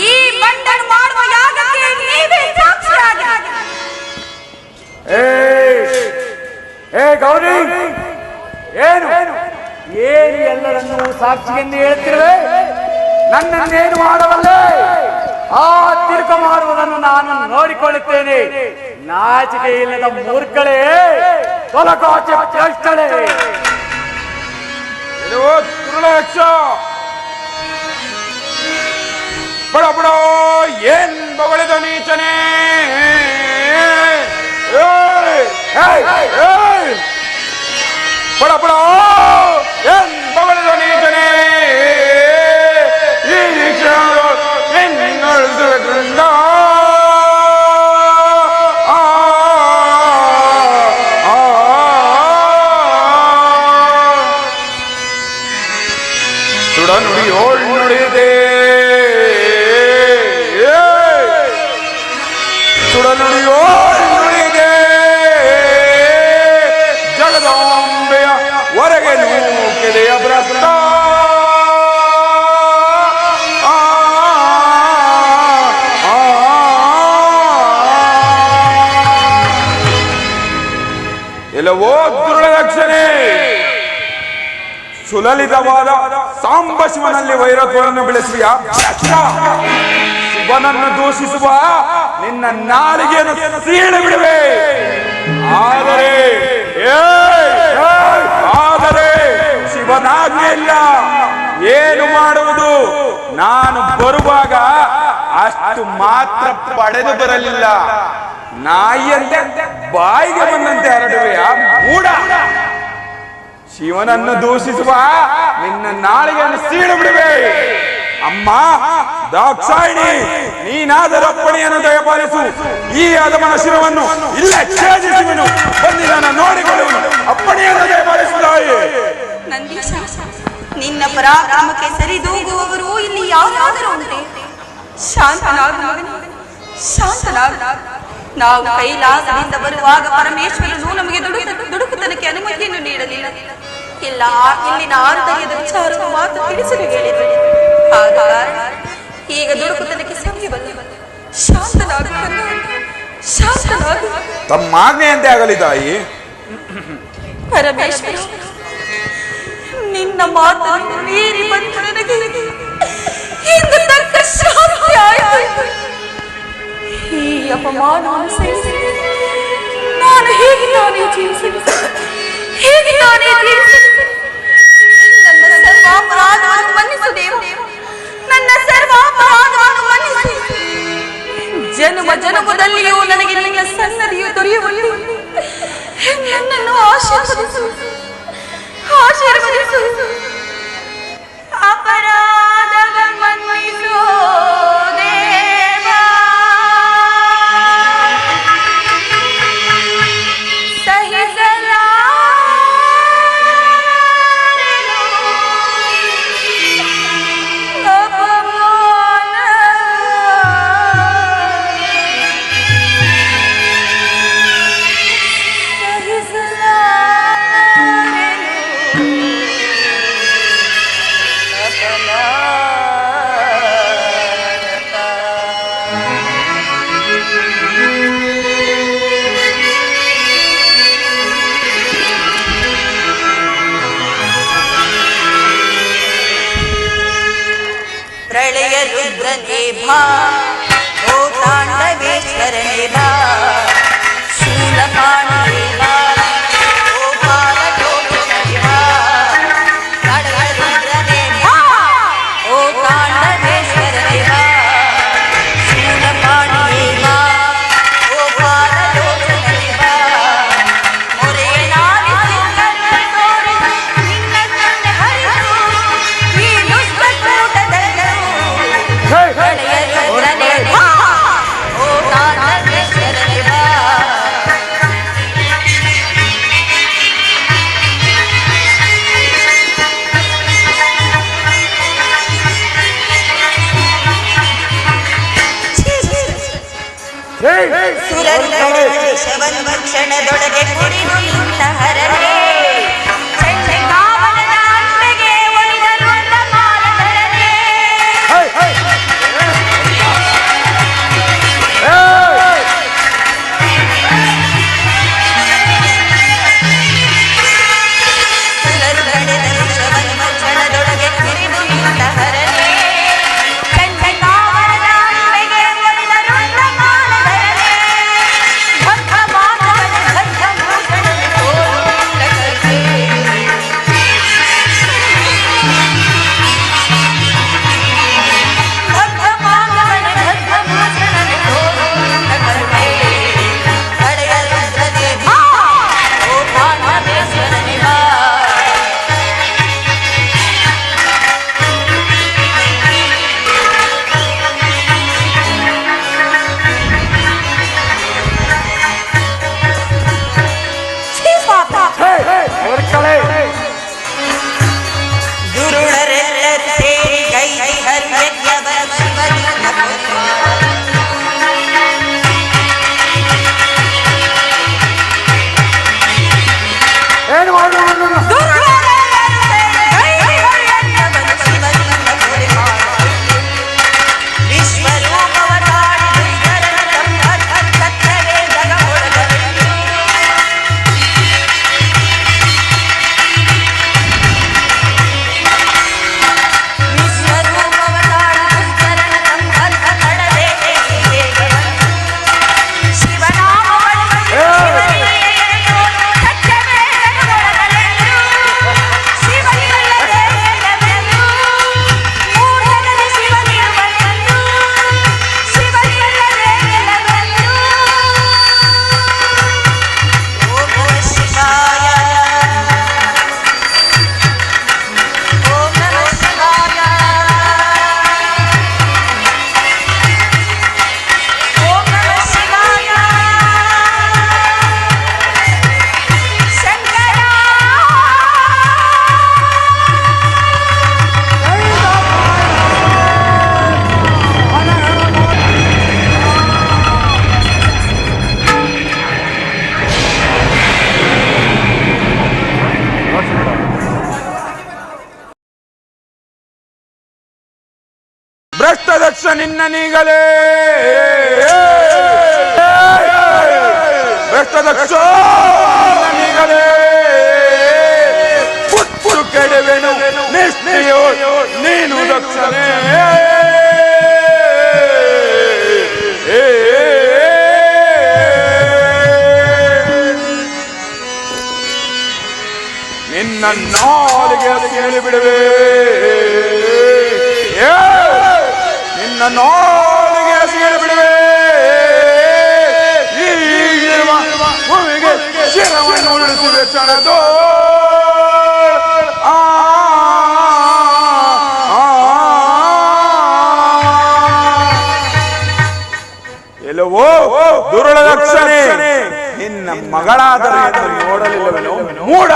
ಈ ಬಂಡನು ಮಾಡುವ ಯಾಗಕ್ಕೆ ನೀವೇ ಸಾಕ್ಷಿಯಾಗಿ. ಏ ಗೌರಿ, ಏನು ಏನು ಎಲ್ಲರನ್ನೂ ಸಾಕ್ಷಿಗೆಂದು ಹೇಳ್ತಿರುವೆ? ನನ್ನನ್ನೇನು ಮಾಡಬಲ್ಲೆ? ಆ ತಿರುಕ ಮಾಡುವುದನ್ನು ನಾನು ನೋಡಿಕೊಳ್ಳುತ್ತೇನೆ. ನಾಚಿಕೆ ಇಲ್ಲದ ಮೂರ್ಖಳೇ, ತೊಲಕಾಚೆ ಭ್ರಷ್ಟಳೇ. ಬಡ ಬಡ ಏನ್ ಬಗಳಿದ ನೀಚನೆ, ಬಡ ಬಡ ಏನ್ ಬಗಳಿದ ನೀಚನೆ, ಈ ನೀಚ ಎನ್ನಿಂದ ಸುಡ ನುಡಿಯೋಳ್ ನುಡಿದೆ, ಸುಡ ನುಡಿಯೋಳ್ ನುಡಿದೆ, ಜಗದಾಂಬೆಯ ಹೊರಗೆ ನೂಕೆದೆಯ ಭ್ರಷ್ಟ. ಎಲ್ಲವೋ ದುರ್ಲಕ್ಷಣೆ, ಸುಲಲಿತವಾದ ಸಾಂಬ ಶಿವನಲ್ಲಿ ವೈರತ್ವವನ್ನು ಬೆಳೆಸುವ ಶಿವನನ್ನು ದೂಷಿಸುವ ನಿನ್ನ ನಾಲಿಗೆಯನ್ನು ಸೀಳು ಬಿಡುವೆ. ಆದರೆ ಶಿವನಾಜ್ಞೆ ಇಲ್ಲ, ಏನು ಮಾಡುವುದು? ನಾನು ಬರುವಾಗ ಅಷ್ಟು ಮಾತ್ರ ಪಡೆದು ಬರಲಿಲ್ಲ, ನಾಯಿಯಂತೆ ಬಾಯಿಗೆ ಬಂದಂತೆ ಹರಡುವೆಯ ಮೂಢ. ಶಿವನನ್ನು ದೂಷಿಸುವ ನಿನ್ನ ನಾಳಿಗೆಯನ್ನು ಸೀಳು ಬಿಡುವೆ. ಅಮ್ಮ ದಾಕ್ಷಾಯಿಣಿ, ನೀನಾದರೂ ಅಪ್ಪಣೆಯನ್ನು ದಯಪಾಲಿಸು. ಈ ಅಧಮನ ಶಿರವನ್ನು ಇಲ್ಲೇ ಛೇದಿಸುವೆನು, ಬಂದು ನಾನು ನೋಡಿಕೊಳ್ಳುವನು. ಅಪ್ಪಣೆಯನ್ನು ದಯಪಾಲಿಸುತ್ತಾಯಿ. ನಂದೀಶ, ನಿನ್ನ ಪರಾಕ್ರಮಕ್ಕೆ ಸರಿದೂಗುವವರು ಇಲ್ಲಿ ಯಾರಾದರೂ ಉಂಟೆ? ಶಾಂತನಾಗು ಮಗನೇ, ಶಾಂತನಾಗು. ನಾವು ಕೈಲಾಸದಿಂದ ಬರುವಾಗ ಪರಮೇಶ್ವರನು ನಮಗೆ ದುಡುಕುತನಕ್ಕೆ ಅನುಮತಿಯನ್ನು ನೀಡಲಿಲ್ಲ. ಇಲ್ಲ, ಇಲ್ಲಿನ ಆರುದಯದ ವಿಚಾರ ಮಾತು ತಿಳಿಸಲು ಹೇಳಿದರು. ಈಗ ದುಡುಕುತನಕ್ಕೆ ಸಮಯವಲ್ಲ. ಶಾಂತನಾಗು, ಶಾಂತನಾಗು. ತಮ್ಮ ಆಜ್ಞೆಯಂತೆ ಆಗಲಿ ತಾಯಿ. ಪರಮೇಶ್ವರ, ನಿನ್ನ ಮಾತನ್ನು ಮೀರಿ ಬಂದ ನನಗೆ ಇಂದು ತಕ್ಕ ಶಾಂತಿ ಆಯಿತು. ಈ ಅಪಮಾನವನ್ನು ಸಹಿಸಿ ನಾನು ಹೇಗೆ ನಾನೇ ಜೀವಿಸಲಿ? ನನ್ನ ಸರ್ವ ಅಪರಾಧವನ್ನು ಮನ್ನಿಸು ದೇವ, ನನ್ನ ಸರ್ವ ಅಪರಾಧವನ್ನು ಮನ್ನಿಸಿ. ಜನ್ಮ ಜನ್ಮದಲ್ಲಿಯೂ ನನಗೆ ನಿನ್ನ ಸನ್ನದಿಯು ದೊರೆಯುವಲ್ಲಿ ನನ್ನನ್ನು ಆಶೀರ್ವದಿಸು. ಅಪರಾಧ ಮನ್ನಿಸು ದೇವ, ಸಹಿಸಲಾರೆನು ಅಪಮಾನ. ರುದ್ರನೇ ಭಾ ಓ ತಾಂಡವೇಶ್ವರನೇ ಭಾ ಶೂಲಪಾಣಿಯೇ ಭಾ ಓ ಬಾಲಲೋಚನೇ ಭಾ ಖಡ್ಗ ರುದ್ರನೇ ಭಾ ಓ ತಾಂಡವೇಶ್ವರನೇ ಭಾ ಶೂಲಪಾಣಿಯೇ ಭಾ ಓ ಬಾಲಲೋಚನೇ ಭಾ ಕ್ಷಣದೊಳಗೆ ಕುಡಿದು ನಿನ್ನ ಹರನೇ ಚಂಡಕಾವನದ ಅಂಬೆಗೆ ಒಲಿದರು ಅಂದ ಮಾಲಧರನೇ ಸುರರು ನಡೆದರು ಕ್ಷಣದೊಳಗೆ ಕುಡಿದು ನಿನ್ನ ಹರನೇ ಚಂಡಕಾವನದ ಅಂಬೆಗೆ ಒಲಿದರು ಅಂದ ಮಾಲಧರನೇ ಭ್ರಷ್ಟದಕ್ಷ ನಿನ್ನ ನೀಗಲೇ ಭ್ರಷ್ಟದಕ್ಷ ನೀಗಲೇ ಪುಟ್ಟು ಕೆಡವೆನು ನಿಷ್ಠೆಯೋ ನೀನು ದಕ್ಷನೇ ನಿನ್ನ ನಾಲಿಗೆ ಕೇಳಿ ಬಿಡುವೆ ನಿನ್ನ ನಾಲಿಗೆ ಹಸಿರು ಬಿಡುವೆ ಈಗಿರುವ ಭೂಮಿಗೆ ಶಿರವನ್ನು ಉಳಿಸುವೆ ಕ್ಷಣದೋ ಎಲ್ಲವೋ ದುರುಳ ರಕ್ಷಣೆ ನಿನ್ನ ಮಗಳಾದರೆ ನೋಡಲಿಲ್ಲವನು ಮೂಡ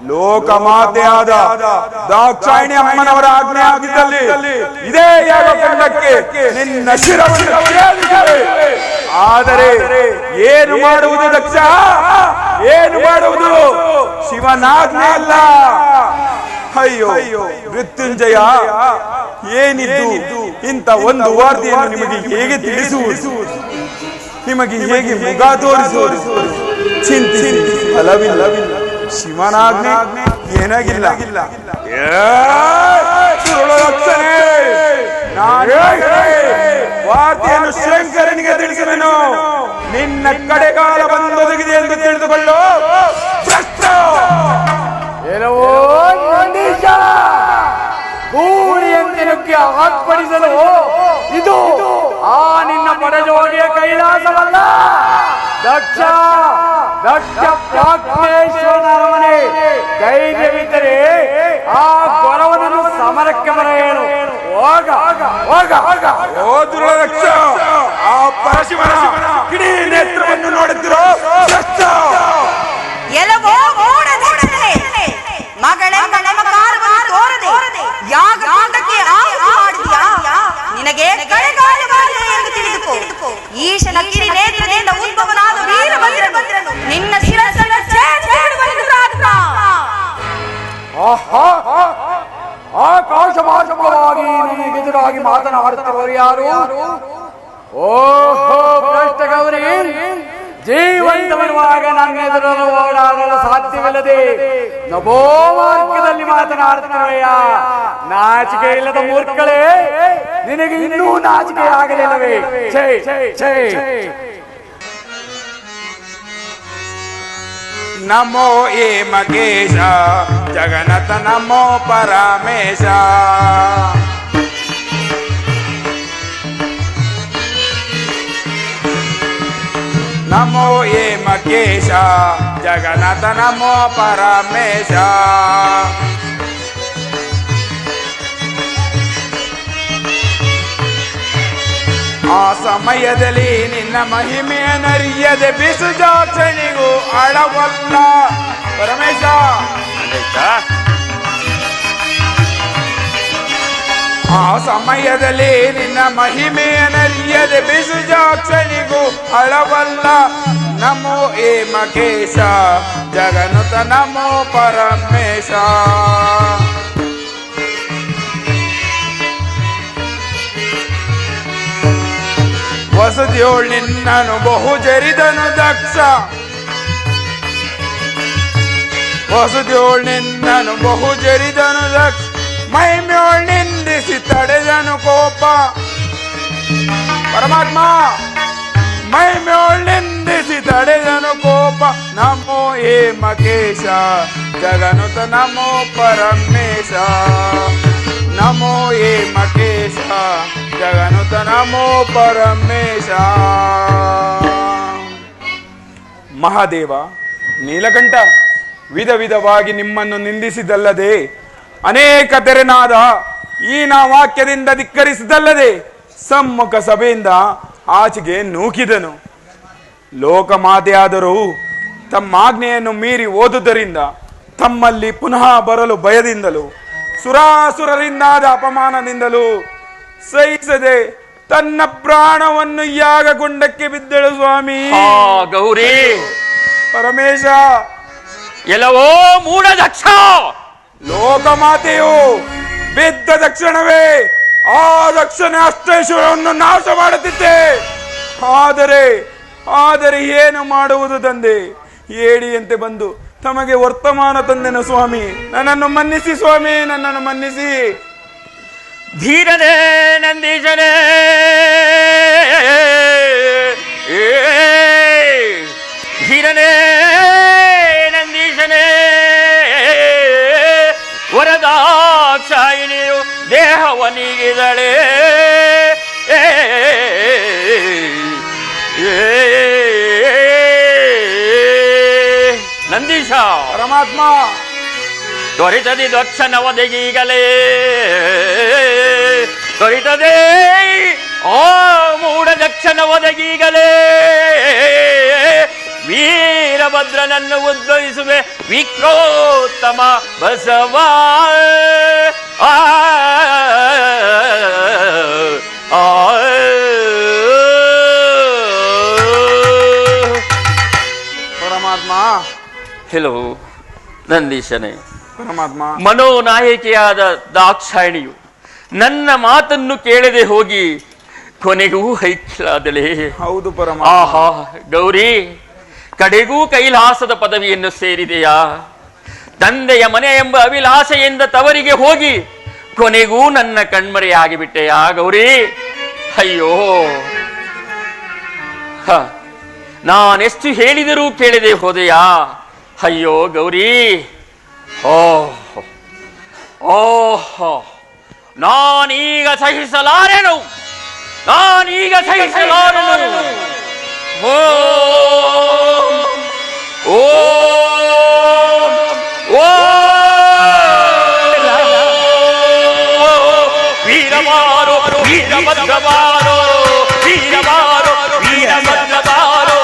ಲೋಕಮಾತೆಯಾದ ದಾಕ್ಷಾಯಿಣಿ ಅಮ್ಮನವರ ಆಜ್ಞೆ ಆಗಿದ್ದಲ್ಲಿ ಇದೇ ಯಾಗಕಂಡಕ್ಕೆ ನಿನ್ನ ಶಿರವನ್ನು ಛೇದಿಸುವೆ. ಆದರೆ ಏನು ಮಾಡುವುದು ದಕ್ಷ, ಏನು ಮಾಡುವುದು? ಶಿವನಾಜ್ಞೆ ಅಲ್ಲ. ಅಯ್ಯೋ ಮೃತ್ಯುಂಜಯ, ಏನಿದ್ದು ಇಂಥ ಒಂದು ವಾರ್ತೆಯನ್ನು ನಿಮಗೆ ಹೇಗೆ ತಿಳಿಸುವುದು? ನಿಮಗೆ ಹೇಗೆ ಮುಗ ತೋರಿಸುವುದು? ಚಿಂತಿಸಿ ಫಲವಿಲ್ಲ. ಶಿವನಾಜ್ಞೆ ಏನಾಗಿಲ್ಲ. ಸುರಳಕ್ಷಣೆ ವಾರ್ತೆಯನ್ನು ಶಂಕರನಿಗೆ ತಿಳಿಸುವೆನು. ನಿನ್ನ ಕಡೆಗಾಲ ಬಂದೊದಗಿದೆ ಎಂದು ತಿಳಿದುಕೊಳ್ಳು. ಏನವೋ ನಂದೀಶ, ಗೂಳಿಯಂತೆ ನುಗ್ಗಿ ಆರ್ಪಡಿಸಲು ಇದು ಆ ನಿನ್ನ ಪಡಜೋಡಿಯ ಕೈಲಾಸವಲ್ಲ. ದಕ್ಷ ಪ್ರಾಜ್ಞೇಶ್ವರನ ಅರಮನೆ. ಧೈರ್ಯವಿದ್ದರೆ ಆ ಗೊರವನನ್ನು ಸಮರಕ್ಕೆ ಬರೆಯಲು ಹೋಗ ಹೋಗ ಹೋಗ. ಓ ದುರ್ಲಕ್ಷ, ಆ ಪರಶಿವನ ಕಿಡಿ ನೇತ್ರವನ್ನು ನೋಡುತ್ತಿರೋ ಎಲ್ಲವೋ ಮೂಢದಕ್ಷತೆ. ಮಗಳೆಂಬ ನಮಕಾರವನ್ನು ತೋರದೆ ಯಾಗಕ್ಕೆ ಆಹುತಿ ಮಾಡಿದ್ಯಾ? ನಿನಗೆ ಕಳೆಗಾಲವಾಗಿದೆ ಎಂದು ತಿಳಿದುಕೋ. ಈಶನ ಕಿರಿ ನೇತ್ರದಿಂದ ಉದ್ಭವನಾದ ವೀರಭದ್ರನು ನಿನ್ನ ಶಿರಸ್ಸನ್ನು ಛೇದಿಸಿಬಿಡುವನು ದುರಾತ್ಮ. ಆಕಾಶ ಮಾರ್ಗವಾಗಿ ನನಗೆದುರಾಗಿ ಮಾತನಾಡುತ್ತಿರುವರು ಯಾರು? ಓಹೋ ಭ್ರಷ್ಟ ಗೌರಿ, ಜೀವಂತವಿರುವಾಗ ನನ್ನ ಎದುರನ್ನು ಓಡಾಡಲು ಸಾಧ್ಯವಿಲ್ಲದೆ ನಭೋ ಮಾರ್ಗದಲ್ಲಿ ಮಾತನಾಡುತ್ತಿರುವೆಯ? ನಾಚಿಕೆ ಇಲ್ಲದ ಮೂರ್ಖಳೇ, ನಿನಗೆ ಇನ್ನೂ ನಾಚಿಕೆ ಆಗಲಿಲ್ಲವೇ? ಛೇ ಛೇ. ನಮೋ ಏ ಮಕೇಶ ಜಗನ್ನಥ ನಮೋ ಪರಮೇಶ. ನಮೋ ಏ ಮಕೇಶ ಜಗನ್ನಥ ನಮೋ ಪರಮೇಶ. ಆ ಸಮಯದಲ್ಲಿ ನಿನ್ನ ಮಹಿಮೆಯನ್ನರಿಯದೆ ಬಿಸುಜಾಕ್ಷಣಿಗೂ ಅಳವಲ್ಲ ಪರಮೇಶ. ಆ ಸಮಯದಲ್ಲಿ ನಿನ್ನ ಮಹಿಮೆಯನ್ನರಿಯದೆ ಬಿಸುಜಾಕ್ಷಣಿಗೂ ಅಳವಲ್ಲ. ನಮೋ ಏ ಮಕೇಶ ಜಗನ್ನುತ ನಮೋ ಪರಮೇಶ. ವಸತಿಯೋಳ್ ನಿನ್ನನು ಬಹು ಜರಿದನು ದಕ್ಷ. ವಸತಿಯೋಳ್ ನಿನ್ನನು ಬಹು ಜರಿದನು ದಕ್ಷ. ಮಹಿಮೆಯೋಳ್ ನಿಂದಿಸಿ ತಡೆದನು ಕೋಪ ಪರಮಾತ್ಮ. ಮಹಿಮೆಯೋಳ್ ನಿಂದಿಸಿ ತಡೆದನು ಕೋಪ. ನಮೋ ಏ ಮಕೇಶ ಜಗನ್ನುತ ನಮೋ ಪರಮೇಶ. ನಮೋ ಏ ಮಕೇಶ ಜಗನ್ನುತ ನಮೋ ಪರಮೇಶ. ಮಹಾದೇವ ನೀಲಕಂಠ, ವಿಧ ವಿಧವಾಗಿ ನಿಮ್ಮನ್ನು ನಿಂದಿಸಿದಲ್ಲದೆ, ಅನೇಕ ತೆರೆನಾದ ಈ ವಾಕ್ಯದಿಂದ ಧಿಕ್ಕರಿಸಿದಲ್ಲದೆ, ಸಮ್ಮುಖ ಸಭೆಯಿಂದ ಆಚೆಗೆ ನೂಕಿದನು. ಲೋಕಮಾತೆಯಾದರೂ ತಮ್ಮ ಆಜ್ಞೆಯನ್ನು ಮೀರಿ ಓದುವುದರಿಂದ ತಮ್ಮಲ್ಲಿ ಪುನಃ ಬರಲು ಭಯದಿಂದಲೂ ಸುರಾಸುರರಿಂದಾದ ಅಪಮಾನದಿಂದಲೂ ಸಹಿಸದೆ ತನ್ನ ಪ್ರಾಣವನ್ನು ಯಾಗಗೊಂಡಕ್ಕೆ ಬಿದ್ದಳು ಸ್ವಾಮಿ. ಗೌರಿ ಪರಮೇಶ, ಎಲ್ಲವೋ ಮೂಢ ದಕ್ಷ, ಲೋಕಮಾತೆಯು ಬಿದ್ದ ತಕ್ಷಣವೇ ಆ ದಕ್ಷಿಣ ಅಷ್ಟೇಶ್ವರವನ್ನು ನಾಶ ಮಾಡುತ್ತಿದ್ದೆ. ಆದರೆ ಏನು ಮಾಡುವುದು ತಂದೆ? ಏಡಿಯಂತೆ ಬಂದು ತಮಗೆ ವರ್ತಮಾನ ತಂದೆನು ಸ್ವಾಮಿ. ನನ್ನನ್ನು ಮನ್ನಿಸಿ ಸ್ವಾಮಿ, ನನ್ನನ್ನು ಮನ್ನಿಸಿ. ಧೀರನೇ ನಂದೀಶನೇ, ಧೀರನೇ ನಂದೀಶನೇ, ವರದಾಕ್ಷಾಯಿಣಿಯು ದೇಹವನಿಗಿದಳೆ. ನಂದೀಶ ಪರಮಾತ್ಮ, ತ್ವರಿತದಿ ದಕ್ಷನ ಒದಗೀಗಲೇ, ತ್ವರಿತದೇ ಆ ಮೂಢ ದಕ್ಷನ ಒದಗೀಗಲೇ. ವೀರಭದ್ರನನ್ನು ಉದ್ಭವಿಸುವೆ ವಿಕ್ರೋತ್ತಮ ಬಸವ. ಪರಮಾತ್ಮ. ಹೆಲೋ ನಂದೀಶನೇ. ಪರಮಾತ್ಮ, ಮನೋನಾಯಕಿಯಾದ ದಾಕ್ಷಾಯಿಣಿಯು ನನ್ನ ಮಾತನ್ನು ಕೇಳದೆ ಹೋಗಿ ಕೊನೆಗೂ ಐಕ್ಯಲಾದಳೆ. ಹೌದು ಪರಮಾತ್ಮ. ಆಹಾ ಗೌರಿ, ಕಡೆಗೂ ಕೈಲಾಸದ ಪದವಿಯನ್ನು ಸೇರಿದೆಯಾ? ತಂದೆಯ ಮನೆ ಎಂಬ ಅಭಿಲಾಷೆಯಿಂದ ತವರಿಗೆ ಹೋಗಿ ಕೊನೆಗೂ ನನ್ನ ಕಣ್ಮರೆಯಾಗಿಬಿಟ್ಟೆಯಾ ಗೌರಿ? ಅಯ್ಯೋ, ನಾನೆಷ್ಟು ಹೇಳಿದರೂ ಕೇಳದೆ ಹೋದೆಯಾ? ಅಯ್ಯೋ ಗೌರಿ, ಓಹೋ, ನಾನೀಗ ಸಹಿಸಲಾರೆನು, ನಾನೀಗ ಸಹಿಸಲಾರೆನು. ಓ ಓ ಓ ವೀರಮಾರೋ ವೀರಭದ್ರಮಾರೋ ವೀರಮಾರೋ ವೀರಭದ್ರಮಾರೋ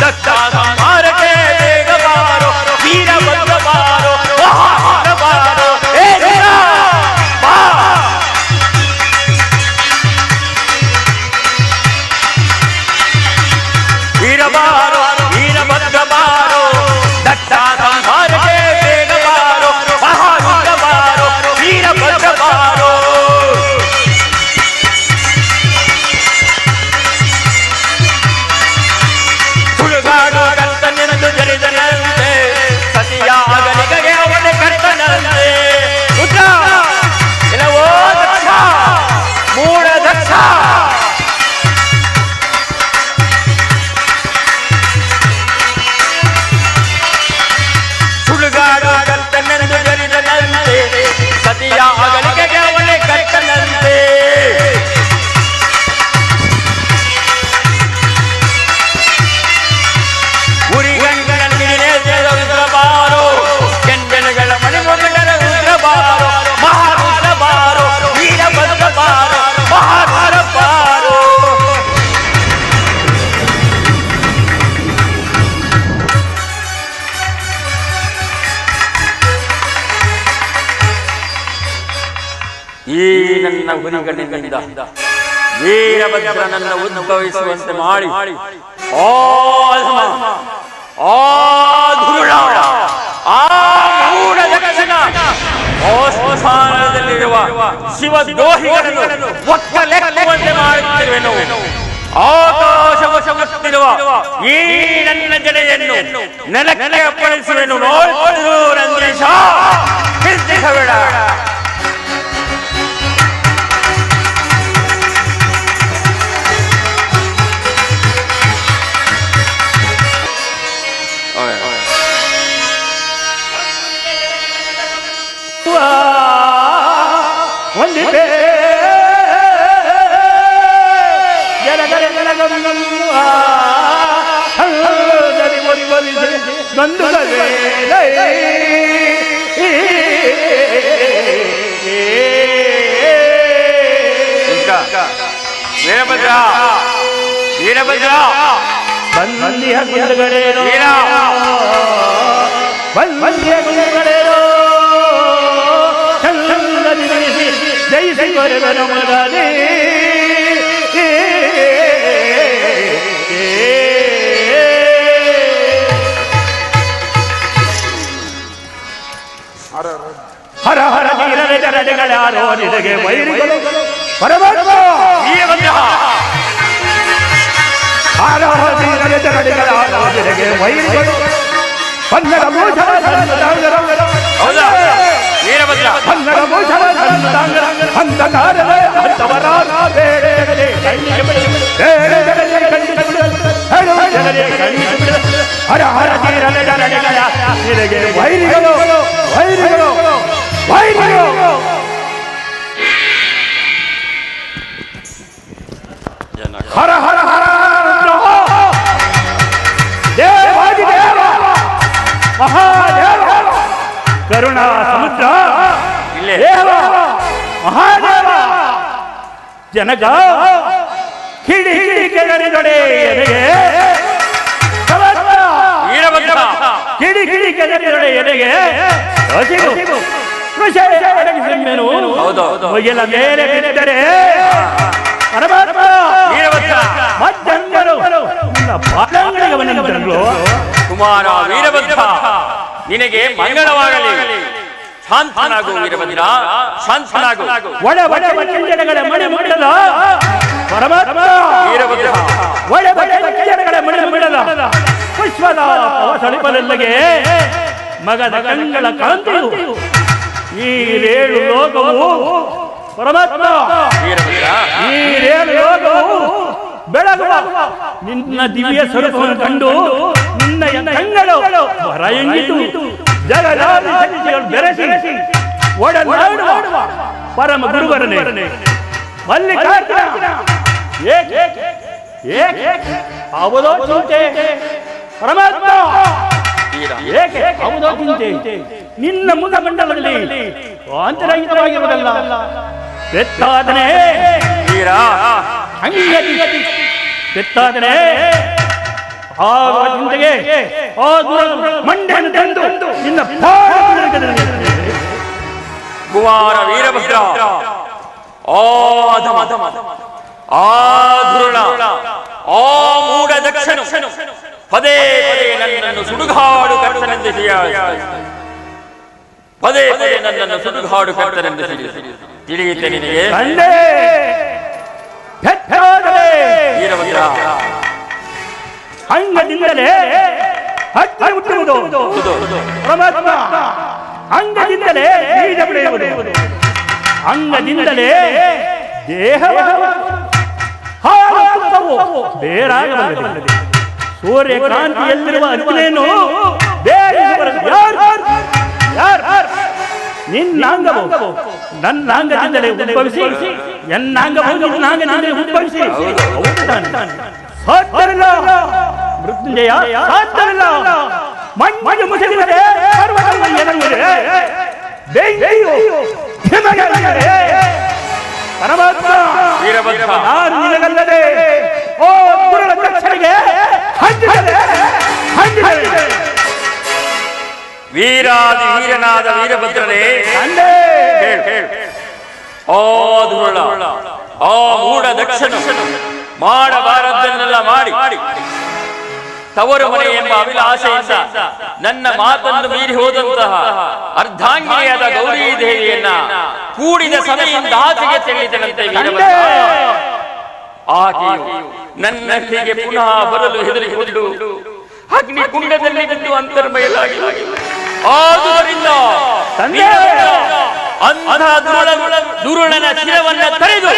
ದತ್ತಾರಕ್ಕೆ ಬೇಗಮಾರೋ ವೀರಭದ್ರಮಾರೋ ಮಹಾಭದ್ರಮಾರೋ ವೀರಮಾರೋ ವೀರಭದ್ರಮಾರೋ ದತ್ತಾರಕ್ಕೆ ಬೇಗಮಾರೋ ಮಹಾಭದ್ರಮಾರೋ ವೀರಭದ್ರಮಾರೋ. ಸುಡುಗಾಡು ಕರ್ತನೆಂದು ಜರಿದನಂತೆ, ಸತಿಯಾಗಲಿಗೆ ಅವನೇ ಕರ್ತನಂತೆ. ರುದ್ರ ಇಲ್ಲವೋ ದಕ್ಷ, ಮೂಢ ದಕ್ಷ. ಸುಡುಗಾಡು ಕರ್ತನೆಂದು ಜರಿದನಂತೆ, ಸತಿಯಾಗಲಿಗೆ ಅವನೇ ಕರ್ತನಂತೆ. ಉರಿಗಂಗಳಲ್ಲಿ ರುದ್ರಬಾರೋ, ಕೆಂಡಗಳ ಮಣಿಮೊಗಡರ ರುದ್ರಬಾರೋ ಮಹಾರುದ್ರಬಾರೋ ವೀರಭದ್ರಬಾರೋ ಮಹಾರುದ್ರಬಾರೋ. ಈ ನನ್ನ ಹುಲಿಗಳಿಂದ ವೀರಭದ್ರನನ್ನು ಉದ್ಭವಿಸುವಂತೆ ಮಾಡಿ ಆ ಧುರುಳ, ಆ ಮೂಢ ದಕ್ಷಿಣ ಸ್ಥಾನದಲ್ಲಿರುವ ಶಿವದ್ರೋಹಿಗಳನ್ನು ಒಕ್ಕಲೆಕ್ಕುವಂತೆ ಮಾಡುತ್ತಿರುವೆನು. ಆಕಾಶವಶಗುತ್ತಿರುವ ಈ ನನ್ನ ಜಡೆಯನ್ನು ನೆಲಕ್ಕೆ ಅಪ್ಪಳಿಸುವೆನು. ನೋಡು ರಂಗೇಶ, ಚಿಂತಿಸಬೇಡ. ಒಂದಿದೆ ವೀರಭದ್ರ, ವೀರಭದ್ರ ಬಂದಿಯ ಗುಂಡುಗಳೇನೋ, ಬಂದಿಯ ಗುಂಡುಗಳೇನೋ ಜಯಿಸಿ ಕೊರೆದನು ಮಗನೇ. ಹರ ಹರ ನೀರನ ಜರಡೆಗಳ್ಯಾರೋ ನಿನಗೆ ವೈರಿಗಳು ಪರಮಾತ್ಮ. ವೀರಭದ್ರ, ಹರ ಹರ ನೀರನ ಜರಡೆಗಳ್ಯಾರೋ ನಿನಗೆ ವೈರಿಗಳು ಕನ್ನಡ ಭೂಷಣ ಹೌದಾ ವೀರಭದ್ರ? ಕನ್ನಡ ಭೂಷಣ ಅಂತಕಾರದ ಅಂತವರ ಹರ ಹರ ನೀರನ ಜರಡೆಗಳ ನಿನಗೆ ವೈರಿಗಳು ವೈರಿಗಳು ವೈರಿಗಳು. ಹರ ಹರ ಹರ ದೇವಾದಿದೇವ ಮಹಾದೇವ ಕರುಣಾ ಸಮುದ್ರ ದೇವ ಮಹಾದೇವ ಜನಕ ಕಿಡಿ ಕೆಳರಿದೊಡೆ ಎನೆಗೆ ವೀರಭದ್ರ, ಕಿಡಿ ಕಿಡಿ ಕೆಳರಿದೊಡೆ ಎನೆಗೆ ಹಸಿವು ಮುಗಿಲ ಮೇಲೆ ಬಿದ್ದರೆ ಪರಮಾತ್ಮ ಮಧ್ಯಂಗರು ಪಾದಂಗಳಿಗೆ ಬಂದಿದ್ದರು. ಕುಮಾರ ವೀರಭದ್ರ, ನಿನಗೆ ಮಂಗಳವಾಗಲಿ. ಶಾಂತನಾಗು ವೀರಭದ್ರ, ಶಾಂತನಾಗು. ಒಳ ಒಳ ಬಚ್ಚಂಜನಗಳ ಮಣಿ ಮುಟ್ಟದ ಪರಮಾತ್ಮ ವೀರಭದ್ರ, ಒಳ ಬಚ್ಚಂಜನಗಳ ಮಣಿ ಮುಟ್ಟದ ಪುಷ್ಪದ ಸಳಿಪಲೆಲ್ಲಗೆ ಮಗದ ಕಣ್ಗಳ ಕಾಂತಿಯು ಈ ರೇಳು ಲೋಕವು ಪರಮಾತ್ಮ, ಈ ರೇಳು ಲೋಕವು ಬೆಳಗುವ ನಿನ್ನ ದಿವ್ಯ ಸ್ವರೂಪವನ್ನು ಕಂಡು ನಿನ್ನ ಕಂಗಳು ಹೊರಯಂಗಿತು ಜಗದಾದಿ ಶಕ್ತಿಗಳು ಬೆರೆಸಿ ಒಡನಾಡುವ ಪರಮ ಗುರುವರನೇ ಮಲ್ಲಿಕಾರ್ಜುನ ಯಾವುದೋ ಚಿಂತೆ ಪರಮಾತ್ಮ, ಏಕೆ ಯಾವುದೋ ಚಿಂತೆ ನಿನ್ನ ಮುಖಮಂಡಲದಲ್ಲಿ ಅಂತರಹಿತವಾಗಿರುವುದಲ್ಲ. ಬೆತ್ತಾದನೆ ಬೆತ್ತಾದನೆ ಆ ಚಿಂತೆಗೆ ಆ ಮಂಡ್ಯನ ತಂದು ನಿನ್ನ ಕುಮಾರ ವೀರಭದ್ರ ಆಧುರುಳ ಆ ಮೂಢ ದಕ್ಷನು ಪದೇ ಪದೇ ನನ್ನನ್ನು ಸುಡುಗಾಡು ಕರ್ತನೆಂದು ಪದೇ ಪದೇ ನನ್ನನ್ನು ಸುಡುಗಾಡು ಕರ್ತನೆಂದು ತಿಳಿಯುತ್ತೆ ನಿನಗೆ ವೀರಭದ್ರ. ಅಂಗದಿಂದಲೇ ಹತ್ಯೆ ಹುಟ್ಟುವುದು ಪರಮಾತ್ಮ, ಅಂಗದಿಂದಲೇ ಬೀಜ ಬೆಳೆಯುವುದು, ಅಂಗದಿಂದಲೇ ದೇಹ ಬೇರಾಗಬಲ್ಲದೆ ಸೂರ್ಯಕಾಂತಿಯಲ್ಲಿರುವ ಅಗ್ನಿಯನ್ನು ನಿನ್ನಾಂಗವು ನನ್ನಾಂಗದಿಂದಲೇ ಉದ್ಭವಿಸಿ ಎನ್ನಾಂಗವು ನಿನ್ನಾಂಗದಿಂದಲೇ ಉದ್ಭವಿಸಿ ಸಾಧ್ಯವಿಲ್ಲ ಮೃತ್ಯುಂಜಯ, ಸಾಧ್ಯವಿಲ್ಲ. ಮಂಜು ಮುಸುಕಿದರೆ ಪರಮಾತ್ಮ ಯಾರು ನಿನಗಲ್ಲದೆ ಓ ಗುರುಗಳ ದಕ್ಷನಿಗೆ ವೀರಾದಿ ವೀರನಾದ ವೀರಭದ್ರನೇ, ಆ ಧುರುಳ ಆ ಮೂಢ ದಕ್ಷನು ಮಾಡಬಾರದನ್ನೆಲ್ಲ ಮಾಡಿ ತವರು ಮನೆ ಎಂಬ ಅಭಿಲಾಷೆಯಿಂದ ನನ್ನ ಮಾತನ್ನು ಮೀರಿ ಹೋದಂತಹ ಅರ್ಧಾಂಗಿನಿಯಾದ ಗೌರಿ ದೇವಿಯನ್ನ ಕೂಡಿದ ಸಭೆಯಿಂದ ಆಚೆಗೆ ತೆಗೆಳಿದನಂತೆ ವೀರಭದ್ರ. ಆಕೆಯು ನನ್ನ ಹೀಗೆ ಪುನಃ ಬರಲು ಹೆದರಿಕೊಂಡು ಅಗ್ನಿ ಕುಂಡದಲ್ಲಿ ಬಿದ್ದು ಅಂತರ್ಮಯಲಾಗಿ, ಆದುದರಿಂದ ದುರುಳನ ಶಿರವನ್ನ ತಡೆದು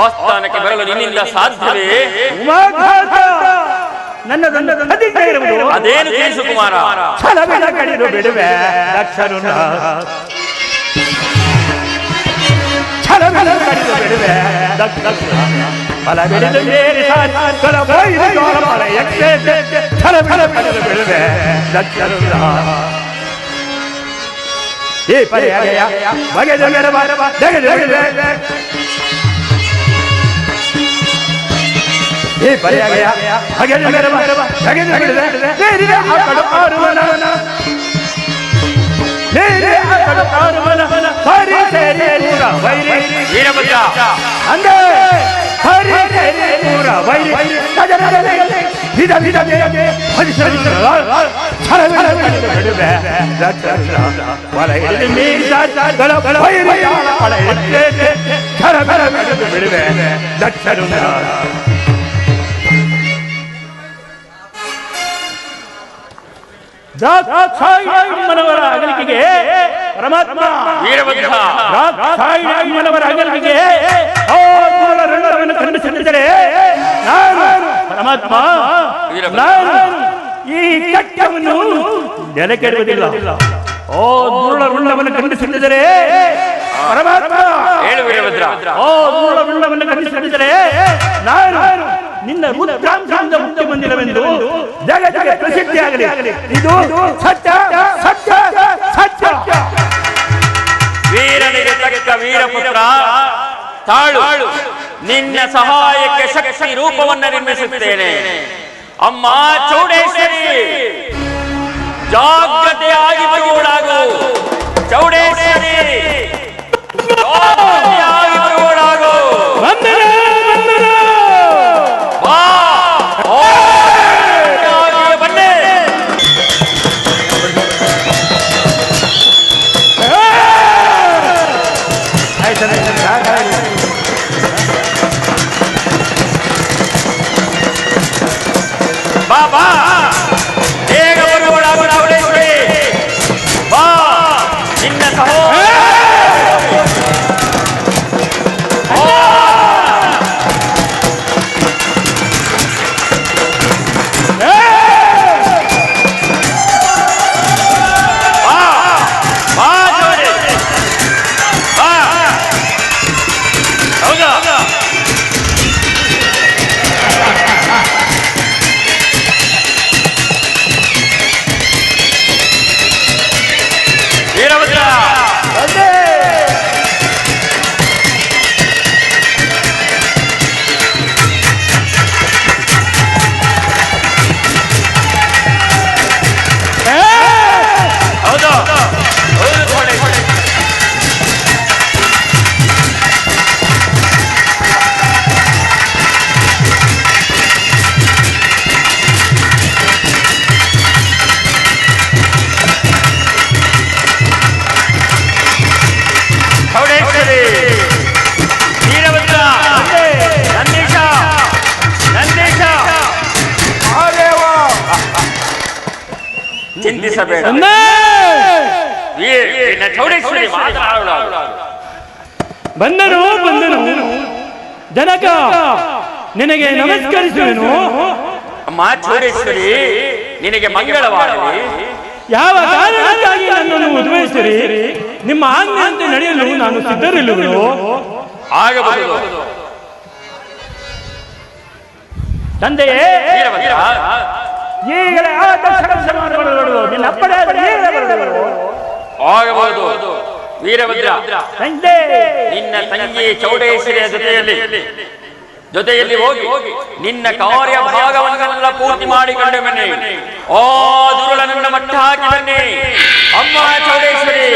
ಆಸ್ಥಾನಕ್ಕೆ ಬರಲು ನಿನ್ನಿಂದ ಸಾಧ್ಯವೇ? ಅದೇನು ತಿಳಿಸು ಕುಮಾರ. ಬಿಡುವೆ ಮನವರ ಅಗಲಿಕೆಗೆ ಪರಮಾತ್ಮ ಮನವರ ಅಗಲಿಕೆಗೆ ಖಂಡಿಸಿದರೆ ಪರಮಾತ್ಮ ಈ ಕಟ್ಟವನ್ನು ನೆಲಕೆಡುವುದಿಲ್ಲ. ಓ ದುರುಳವನ್ನು ಖಂಡಿಸಿದರೆ ಪರಮಾತ್ಮ, ಓ ದುರುಳವನ್ನು ಖಂಡಿಸಿದರೆ ನಾನು ನಿನ್ನ ರುದ್ರಾಂಶದಿಂದ ಮುಕ್ತಿ ಬಂದಿರವೆಂದು ಜಗತ್ತಿಗೆ ಪ್ರಸಿದ್ಧಿಯಾಗಲಿ. ಇದು ಸತ್ಯ ಸತ್ಯ ಸತ್ಯ. ವೀರನಿಗೆ ತಕ್ಕ ವೀರಪುತ್ರ ತಾಳು, ನಿನ್ನ ಸಹಾಯಕ್ಕೆ ಶಕ್ತಿ ರೂಪವನ್ನು ನಿರ್ಮಿಸುತ್ತೇನೆ. ಅಮ್ಮ ಚೌಡೇಶ್ವರಿ, ಜಾಗ್ರತೆಯಾಗಿ ಬರುವಳಾಗು. ಚೌಡೇಶ್ವರಿ, ಜಾಗ್ರತೆಯಾಗಿ ಬರುವಳಾಗು. ಬಾಬಾ ಬೇಗ ಬರುವಳಾಗು ಚೌಡೇಶ್ವರಿ. ಬಾ, ನಿನ್ನ ಚಿಂತಿಸಬೇಡ. ಚೌಡೇಶ್ವರಿ ಮಾತನಾಡೋಣ. ಬಂದನು ಜನಕ, ನಿನಗೆ ನಮಸ್ಕರಿಸುವೆನು. ಅಮ್ಮ ಚೌಡೇಶ್ವರಿ, ನಿನಗೆ ಮಂಗಳವಾಗಲಿ. ಯಾವ ಕಾರಣಕ್ಕಾಗಿ ನನ್ನನ್ನು ಉದ್ಭವಿಸಿರಿ? ನಿಮ್ಮ ಆಜ್ಞೆಯಂತೆ ನಡೆಯಲು ನಾನು ಸಿದ್ಧರಿಲ್ಲುವೆನು. ಆಗಬಹುದು. ತಂದೆಯೇ, ಈಗಲೇ ಆಗಬಹುದು. ವೀರಭದ್ರ, ನಿನ್ನ ತಂಗಿ ಚೌಡೇಶ್ವರಿಯ ಜೊತೆಯಲ್ಲಿ ಹೋಗಿ ನಿನ್ನ ಕಾರ್ಯ ಭಾಗವನ್ನೆಲ್ಲ ಪೂರ್ತಿ ಮಾಡಿಕೊಂಡು ಬನ್ನಿ. ಆ ದುರುಳನನ್ನ ಮಟ್ಟ ಹಾಕಿ ಬನ್ನಿ. ಅಮ್ಮ ಚೌಡೇಶ್ವರಿ,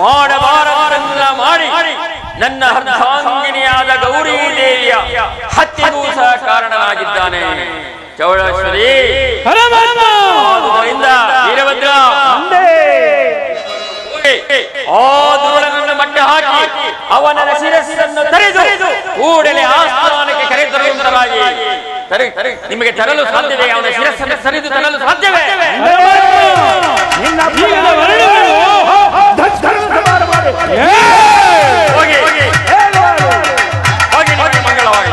ಮಾಡಬಾರದೆಲ್ಲ ಮಾಡಿ ನನ್ನ ಅರ್ಧಾಂಗಿನಿಯಾದ ಗೌರಿ ದೇವಿಯ ಹತ್ಯೆಗೂ ಸಹ ಕಾರಣನಾಗಿದ್ದಾನೆ. ಚೌಡೇಶ್ವರಿ, ಆದುದರಿಂದ ವೀರಭದ್ರ, ಆ ದುರುಳನನ್ನು ಮಟ್ಟ ಹಾಕಿ ಅವನ ಶಿರಸ್ಸನ್ನು ತರೆದು ಕೂಡಲೇ ಆಸ್ಥಾನಕ್ಕೆ ಕರೆತರುವುದರಾಗಿ ನಿಮಗೆ ತರಲು ಸಾಧ್ಯವೇ? ಅವನ ಶಿರಸ್ಸನ್ನು ಸರಿದು ತರಲು ಸಾಧ್ಯವೇ? ಹೋಗಿ ಮಂಗಳವಾಗಿ.